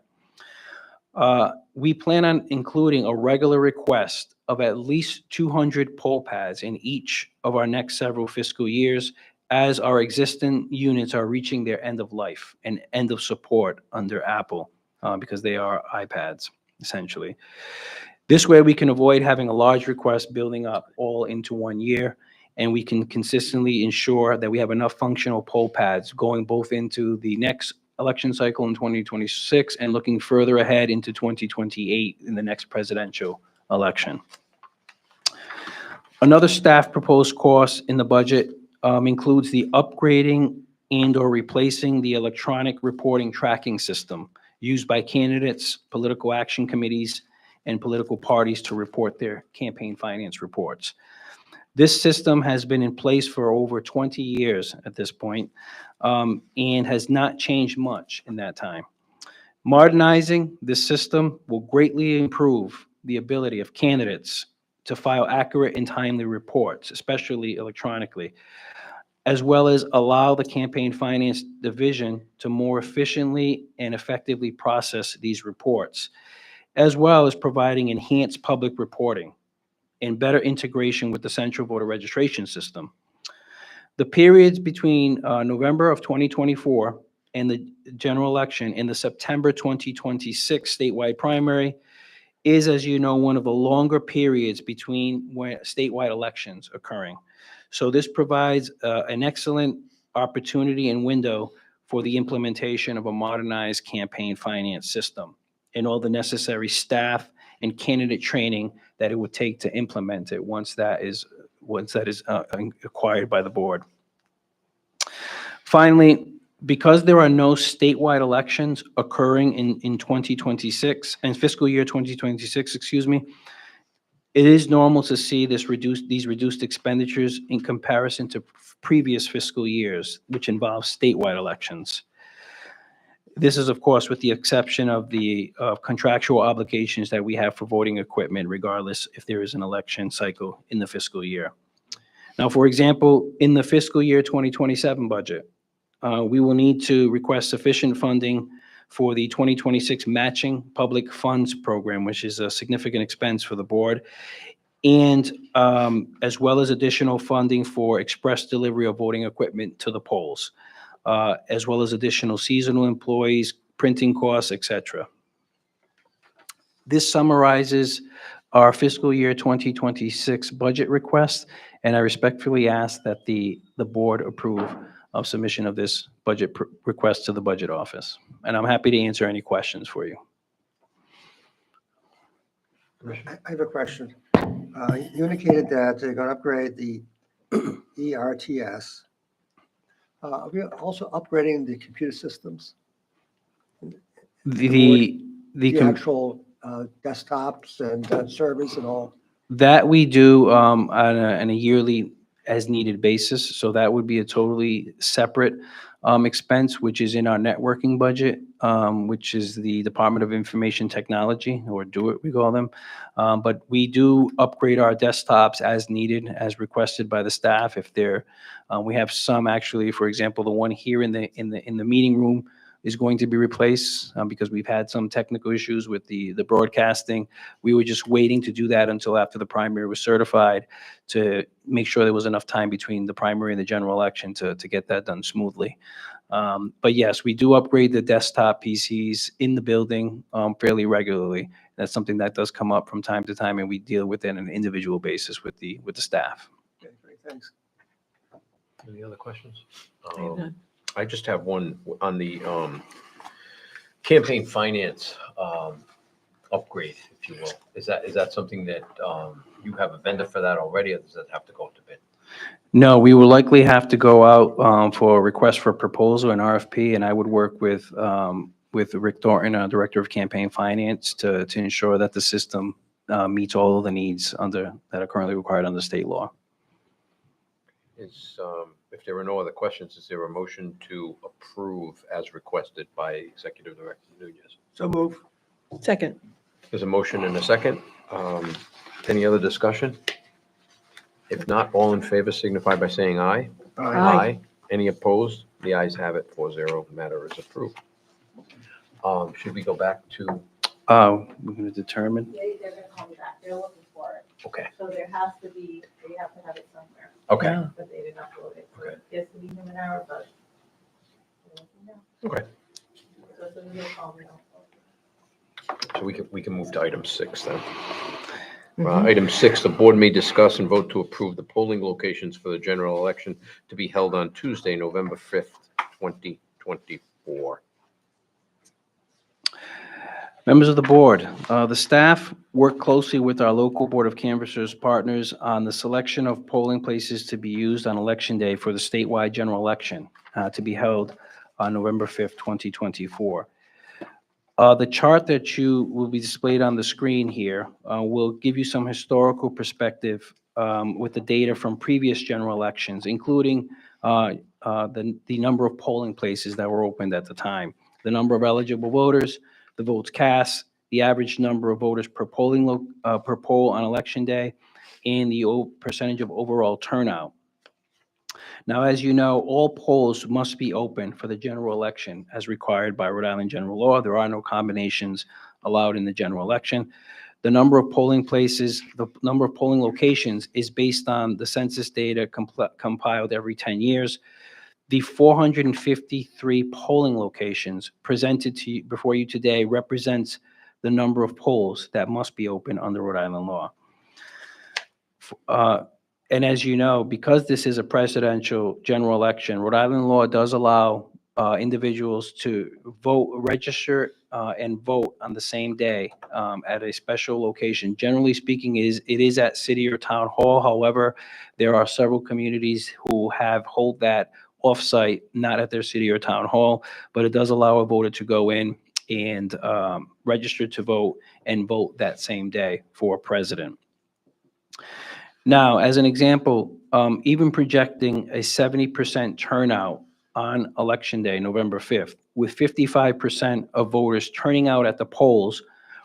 We plan on including a regular request of at least 200 poll pads in each of our next several fiscal years, as our existing units are reaching their end of life and end of support under Apple, because they are iPads, essentially. This way, we can avoid having a large request building up all into 1 year, and we can consistently ensure that we have enough functional poll pads going both into the next election cycle in 2026 and looking further ahead into 2028 in the next presidential election. Another staff proposed cost in the budget includes the upgrading and/or replacing the electronic reporting tracking system used by candidates, political action committees, and political parties to report their campaign finance reports. This system has been in place for over 20 years at this point, and has not changed much in that time. Modernizing this system will greatly improve the ability of candidates to file accurate and timely reports, especially electronically, as well as allow the campaign finance division to more efficiently and effectively process these reports, as well as providing enhanced public reporting and better integration with the central voter registration system. The periods between November of 2024 and the general election and the September 2026 statewide primary is, as you know, one of the longer periods between statewide elections occurring. So this provides an excellent opportunity and window for the implementation of a modernized campaign finance system and all the necessary staff and candidate training that it would take to implement it once that is acquired by the board. Finally, because there are no statewide elections occurring in 2026 and fiscal year 2026, excuse me, it is normal to see these reduced expenditures in comparison to previous fiscal years, which involve statewide elections. This is, of course, with the exception of the contractual obligations that we have for voting equipment, regardless if there is an election cycle in the fiscal year. Now, for example, in the fiscal year 2027 budget, we will need to request sufficient funding for the 2026 matching public funds program, which is a significant expense for the board, and as well as additional funding for express delivery of voting equipment to the polls, as well as additional seasonal employees, printing costs, etc. This summarizes our fiscal year 2026 budget request, and I respectfully ask that the board approve of submission of this budget request to the budget office. And I'm happy to answer any questions for you. I have a question. You indicated that they're going to upgrade the ERTS. Are we also upgrading the computer systems? The The actual desktops and servers and all? That we do on a yearly as needed basis. So that would be a totally separate expense, which is in our networking budget, which is the Department of Information Technology, or DOIT, we call them. But we do upgrade our desktops as needed, as requested by the staff. If they're, we have some actually, for example, the one here in the meeting room is going to be replaced because we've had some technical issues with the broadcasting. We were just waiting to do that until after the primary was certified to make sure there was enough time between the primary and the general election to get that done smoothly. But yes, we do upgrade the desktop PCs in the building fairly regularly. That's something that does come up from time to time, and we deal with it on an individual basis with the staff. Okay, great, thanks. Any other questions? I have none. I just have one on the campaign finance upgrade, if you will. Is that something that you have a vendor for that already, or does that have to go to bid? No, we will likely have to go out for a request for proposal, an RFP, and I would work with Rick Thornton, Director of Campaign Finance, to ensure that the system meets all of the needs that are currently required under state law. If there are no other questions, is there a motion to approve as requested by Executive Director Nunez? So move. Second. There's a motion and a second. Any other discussion? If not, all in favor signify by saying aye. Aye. Any opposed? The ayes have it, 4-0. Matter is approved. Should we go back to? We're going to determine. They're gonna call me back, they're looking for it, Okay. so there has to be, they have to have it somewhere, Okay. but they didn't upload it, so Okay. it gets to be human error, but. Okay. So as soon as they call me, I'll. So we can move to item 6 then. Item 6, the board may discuss and vote to approve the polling locations for the general election to be held on Tuesday, November 5th, 2024. Members of the board, the staff work closely with our local Board of Canvassers partners on the selection of polling places to be used on Election Day for the statewide general election to be held on November 5th, 2024. The chart that you will be displayed on the screen here will give you some historical perspective with the data from previous general elections, including the number of polling places that were opened at the time, the number of eligible voters, the votes cast, the average number of voters per per poll on election day, and the percentage of overall turnout. Now, as you know, all polls must be open for the general election as required by Rhode Island general law. There are no combinations allowed in the general election. The number of polling places, the number of polling locations is based on the census data compiled every 10 years. The 453 polling locations presented to you before you today represents the number of polls that must be open under Rhode Island law. And as you know, because this is a presidential general election, Rhode Island law does allow individuals to vote, register, and vote on the same day at a special location. Generally speaking, it is at city or town hall. However, there are several communities who hold that off-site, not at their city or town hall, but it does allow a voter to go in and register to vote and vote that same day for president. Now, as an example, even projecting a 70% turnout on Election Day, November 5th, with 55% of voters turning out at the polls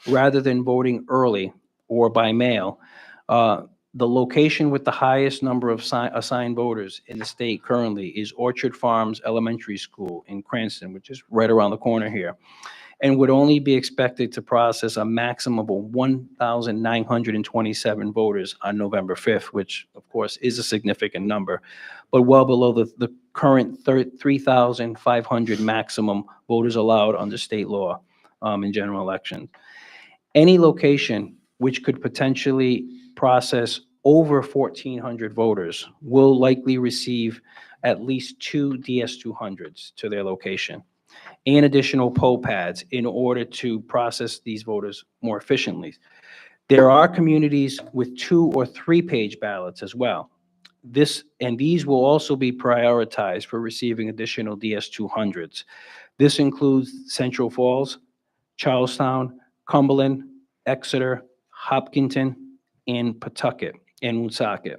rather than voting early or by mail, the location with the highest number of assigned voters in the state currently is Orchard Farms Elementary School in Cranston, which is right around the corner here, and would only be expected to process a maximum of 1,927 voters on November 5th, which of course is a significant number, but well below the current 3,500 maximum voters allowed under state law in general elections. Any location which could potentially process over 1,400 voters will likely receive at least 2 DS200s to their location and additional poll pads in order to process these voters more efficiently. There are communities with 2 or 3 page ballots as well. These will also be prioritized for receiving additional DS200s. This includes Central Falls, Charlestown, Cumberland, Exeter, Hopkinton, and Pawtucket, and Woonsocket,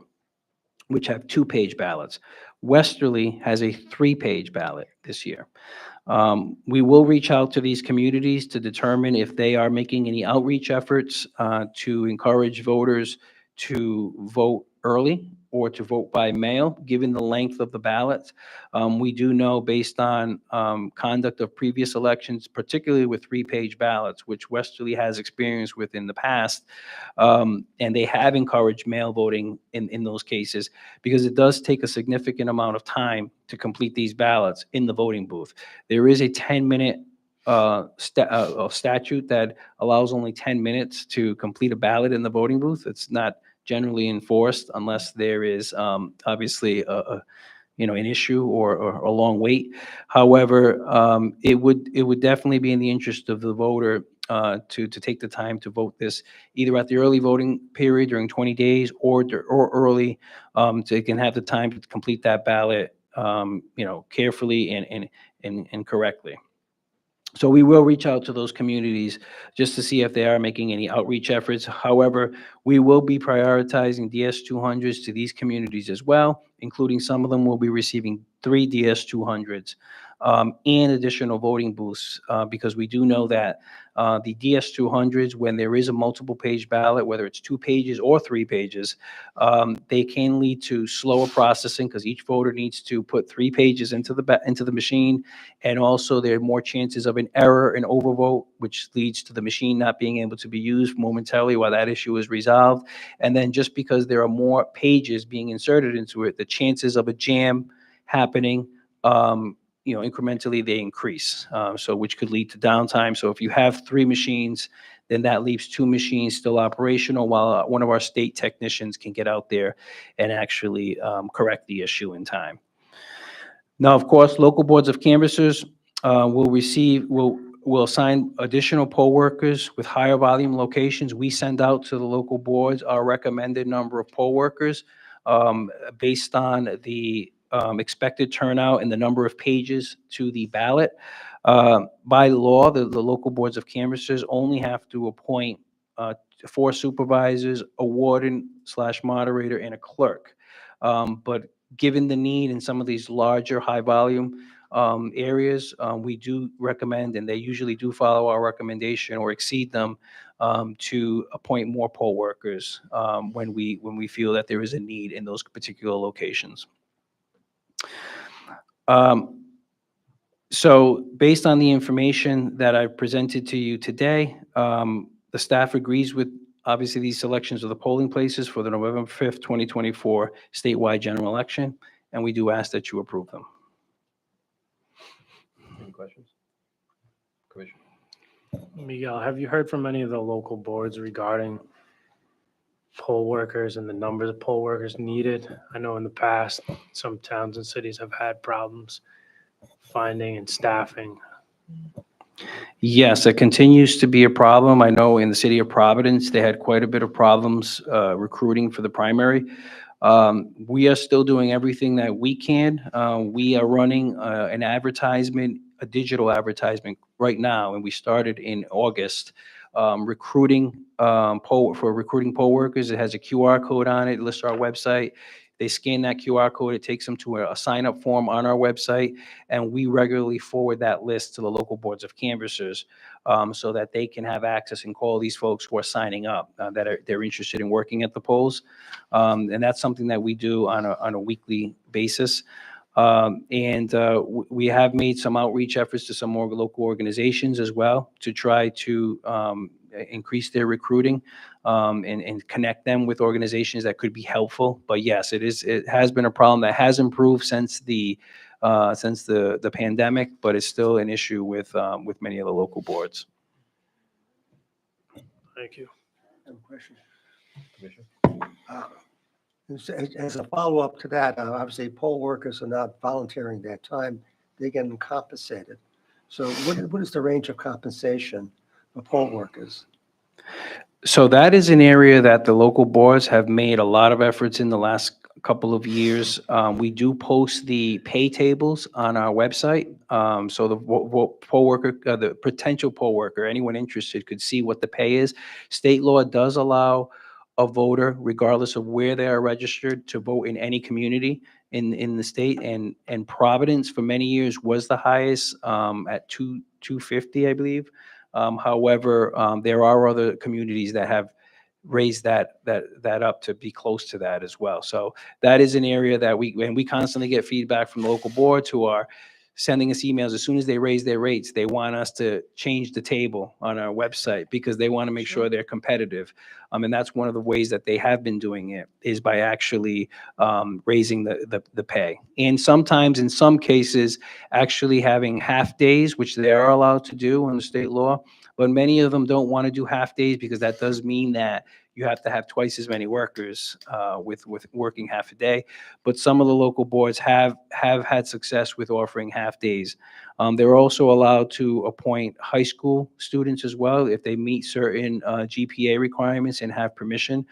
which have 2 page ballots. Westerly has a 3 page ballot this year. We will reach out to these communities to determine if they are making any outreach efforts to encourage voters to vote early or to vote by mail, given the length of the ballots. We do know, based on conduct of previous elections, particularly with 3 page ballots, which Westerly has experience with in the past, and they have encouraged mail voting in those cases, because it does take a significant amount of time to complete these ballots in the voting booth. There is a 10-minute statute that allows only 10 minutes to complete a ballot in the voting booth. It's not generally enforced unless there is obviously an issue or a long wait. However, it would definitely be in the interest of the voter to take the time to vote this either at the early voting period during 20 days or early, so they can have the time to complete that ballot carefully and correctly. So we will reach out to those communities just to see if they are making any outreach efforts. However, we will be prioritizing DS200s to these communities as well, including some of them will be receiving 3 DS200s and additional voting booths, because we do know that the DS200s, when there is a multiple page ballot, whether it's 2 pages or 3 pages, they can lead to slower processing because each voter needs to put 3 pages into the machine, and also there are more chances of an error and overvote, which leads to the machine not being able to be used momentarily while that issue is resolved. And then just because there are more pages being inserted into it, the chances of a jam happening, incrementally they increase, so which could lead to downtime. So if you have 3 machines, then that leaves 2 machines still operational while one of our state technicians can get out there and actually correct the issue in time. Now, of course, local boards of canvassers will assign additional poll workers with higher volume locations. We send out to the local boards our recommended number of poll workers based on the expected turnout and the number of pages to the ballot. By law, the local boards of canvassers only have to appoint 4 supervisors, a warden / moderator, and a clerk. But given the need in some of these larger, high-volume areas, we do recommend, and they usually do follow our recommendation or exceed them, to appoint more poll workers when we feel that there is a need in those particular locations. So based on the information that I've presented to you today, the staff agrees with, obviously, these selections of the polling places for the November 5th, 2024 statewide general election, and we do ask that you approve them. Any questions? Commissioner? Miguel, have you heard from any of the local boards regarding poll workers and the numbers of poll workers needed? I know in the past, some towns and cities have had problems finding and staffing. Yes, it continues to be a problem. I know in the city of Providence, they had quite a bit of problems recruiting for the primary. We are still doing everything that we can. We are running an advertisement, a digital advertisement right now, and we started in August, recruiting recruiting poll workers. It has a QR code on it, lists our website. They scan that QR code, it takes them to a sign-up form on our website, and we regularly forward that list to the local boards of canvassers so that they can have access and call these folks who are signing up they're interested in working at the polls. And that's something that we do on a weekly basis. We have made some outreach efforts to some more local organizations as well to try to increase their recruiting and connect them with organizations that could be helpful. But yes, it has been a problem that has improved since the pandemic, but it's still an issue with many of the local boards. Thank you. I have a question. Commissioner? As a follow-up to that, obviously poll workers are not volunteering their time, they're getting compensated. So what is the range of compensation for poll workers? So that is an area that the local boards have made a lot of efforts in the last couple of years. We do post the pay tables on our website. So the poll worker, the potential poll worker, anyone interested could see what the pay is. State law does allow a voter, regardless of where they are registered, to vote in any community in the state. And Providence for many years was the highest at $250, I believe. However, there are other communities that have raised that up to be close to that as well. So that is an area that we constantly get feedback from local boards who are sending us emails. As soon as they raise their rates, they want us to change the table on our website because they want to make sure they're competitive. And that's one of the ways that they have been doing it, is by actually raising the pay. And sometimes, in some cases, actually having half days, which they are allowed to do under state law. But many of them don't want to do half days because that does mean that you have to have twice as many workers with working half a day. But some of the local boards have had success with offering half days. They're also allowed to appoint high school students as well if they meet certain GPA requirements and have permission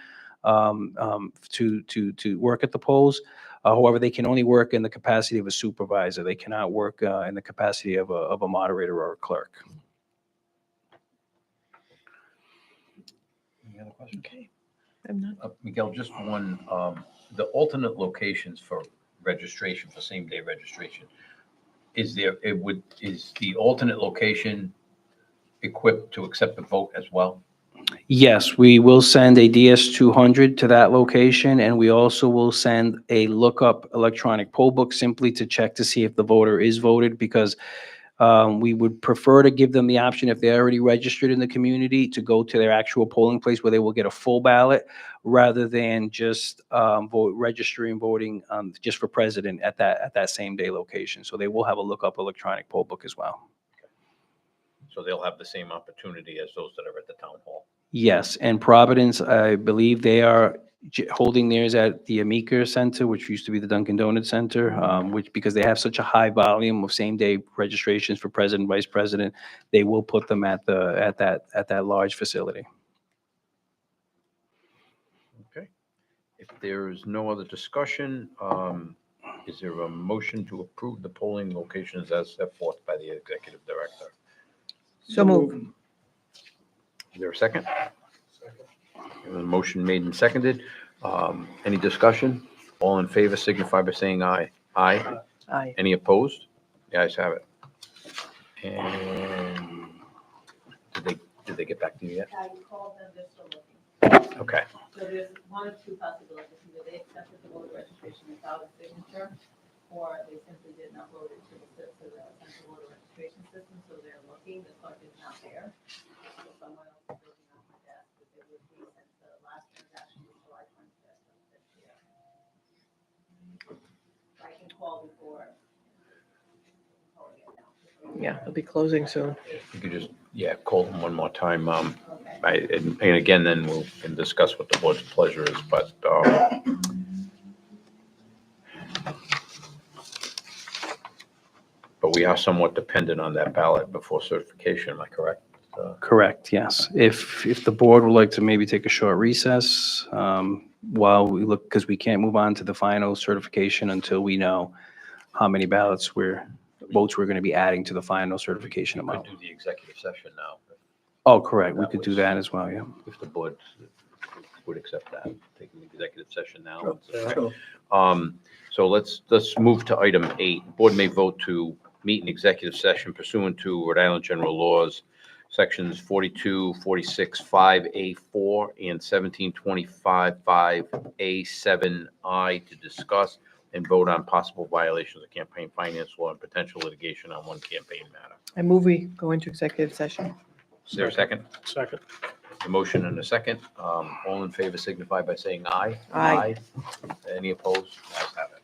to work at the polls. However, they can only work in the capacity of a supervisor. They cannot work in the capacity of a moderator or a clerk. Any other questions? Okay. I'm not. Miguel, just one, the alternate locations for registration, for same-day registration, is the alternate location equipped to accept the vote as well? Yes, we will send a DS-200 to that location, and we also will send a lookup electronic poll book simply to check to see if the voter is voted, because we would prefer to give them the option, if they're already registered in the community, to go to their actual polling place where they will get a full ballot, rather than just registering voting just for president at that same day location. So they will have a lookup electronic poll book as well. So they'll have the same opportunity as those that are at the town hall? Yes, and Providence, I believe they are holding theirs at the Amica Center, which used to be the Dunkin' Donuts Center, which, because they have such a high volume of same-day registrations for president, vice president, they will put them at that large facility. Okay. If there is no other discussion, Is there a motion to approve the polling locations as set forth by the executive director? So move. Is there a second? A motion made and seconded. Any discussion? All in favor signify by saying aye. Aye. Aye. Any opposed? The ayes have it. And did they get back to you yet? I called them, they're still looking. Okay. So there's one of two possibilities, either they accepted the voter registration without a signature, or they simply didn't upload it to the central voter registration system, so they're looking, the clerk is not there. So someone else is looking on my desk, but it would be, since the last transaction was July 25th of this year. I can call before. call again now. Yeah, it'll be closing soon. You could just, call them one more time. Okay. And again, then we can discuss what the board's pleasure is, but, but we are somewhat dependent on that ballot before certification, am I correct? Correct, yes. If the board would like to maybe take a short recess while we look, because we can't move on to the final certification until we know how many votes we're going to be adding to the final certification We could amount. do the executive session now, Oh, correct, we That could do was- that as well, yeah. if the board would accept that, taking the executive session now. Sure. So let's move to item 8. Board may vote to meet in executive session pursuant to Rhode Island General Laws, Sections 42, 46, 5A4, and 1725, 5A7I, to discuss and vote on possible violations of campaign finance law and potential litigation on one campaign matter. I move we go into executive session. Is there a second? Second. A motion and a second. All in favor signify by saying aye. Aye. Any opposed? Ayes have it.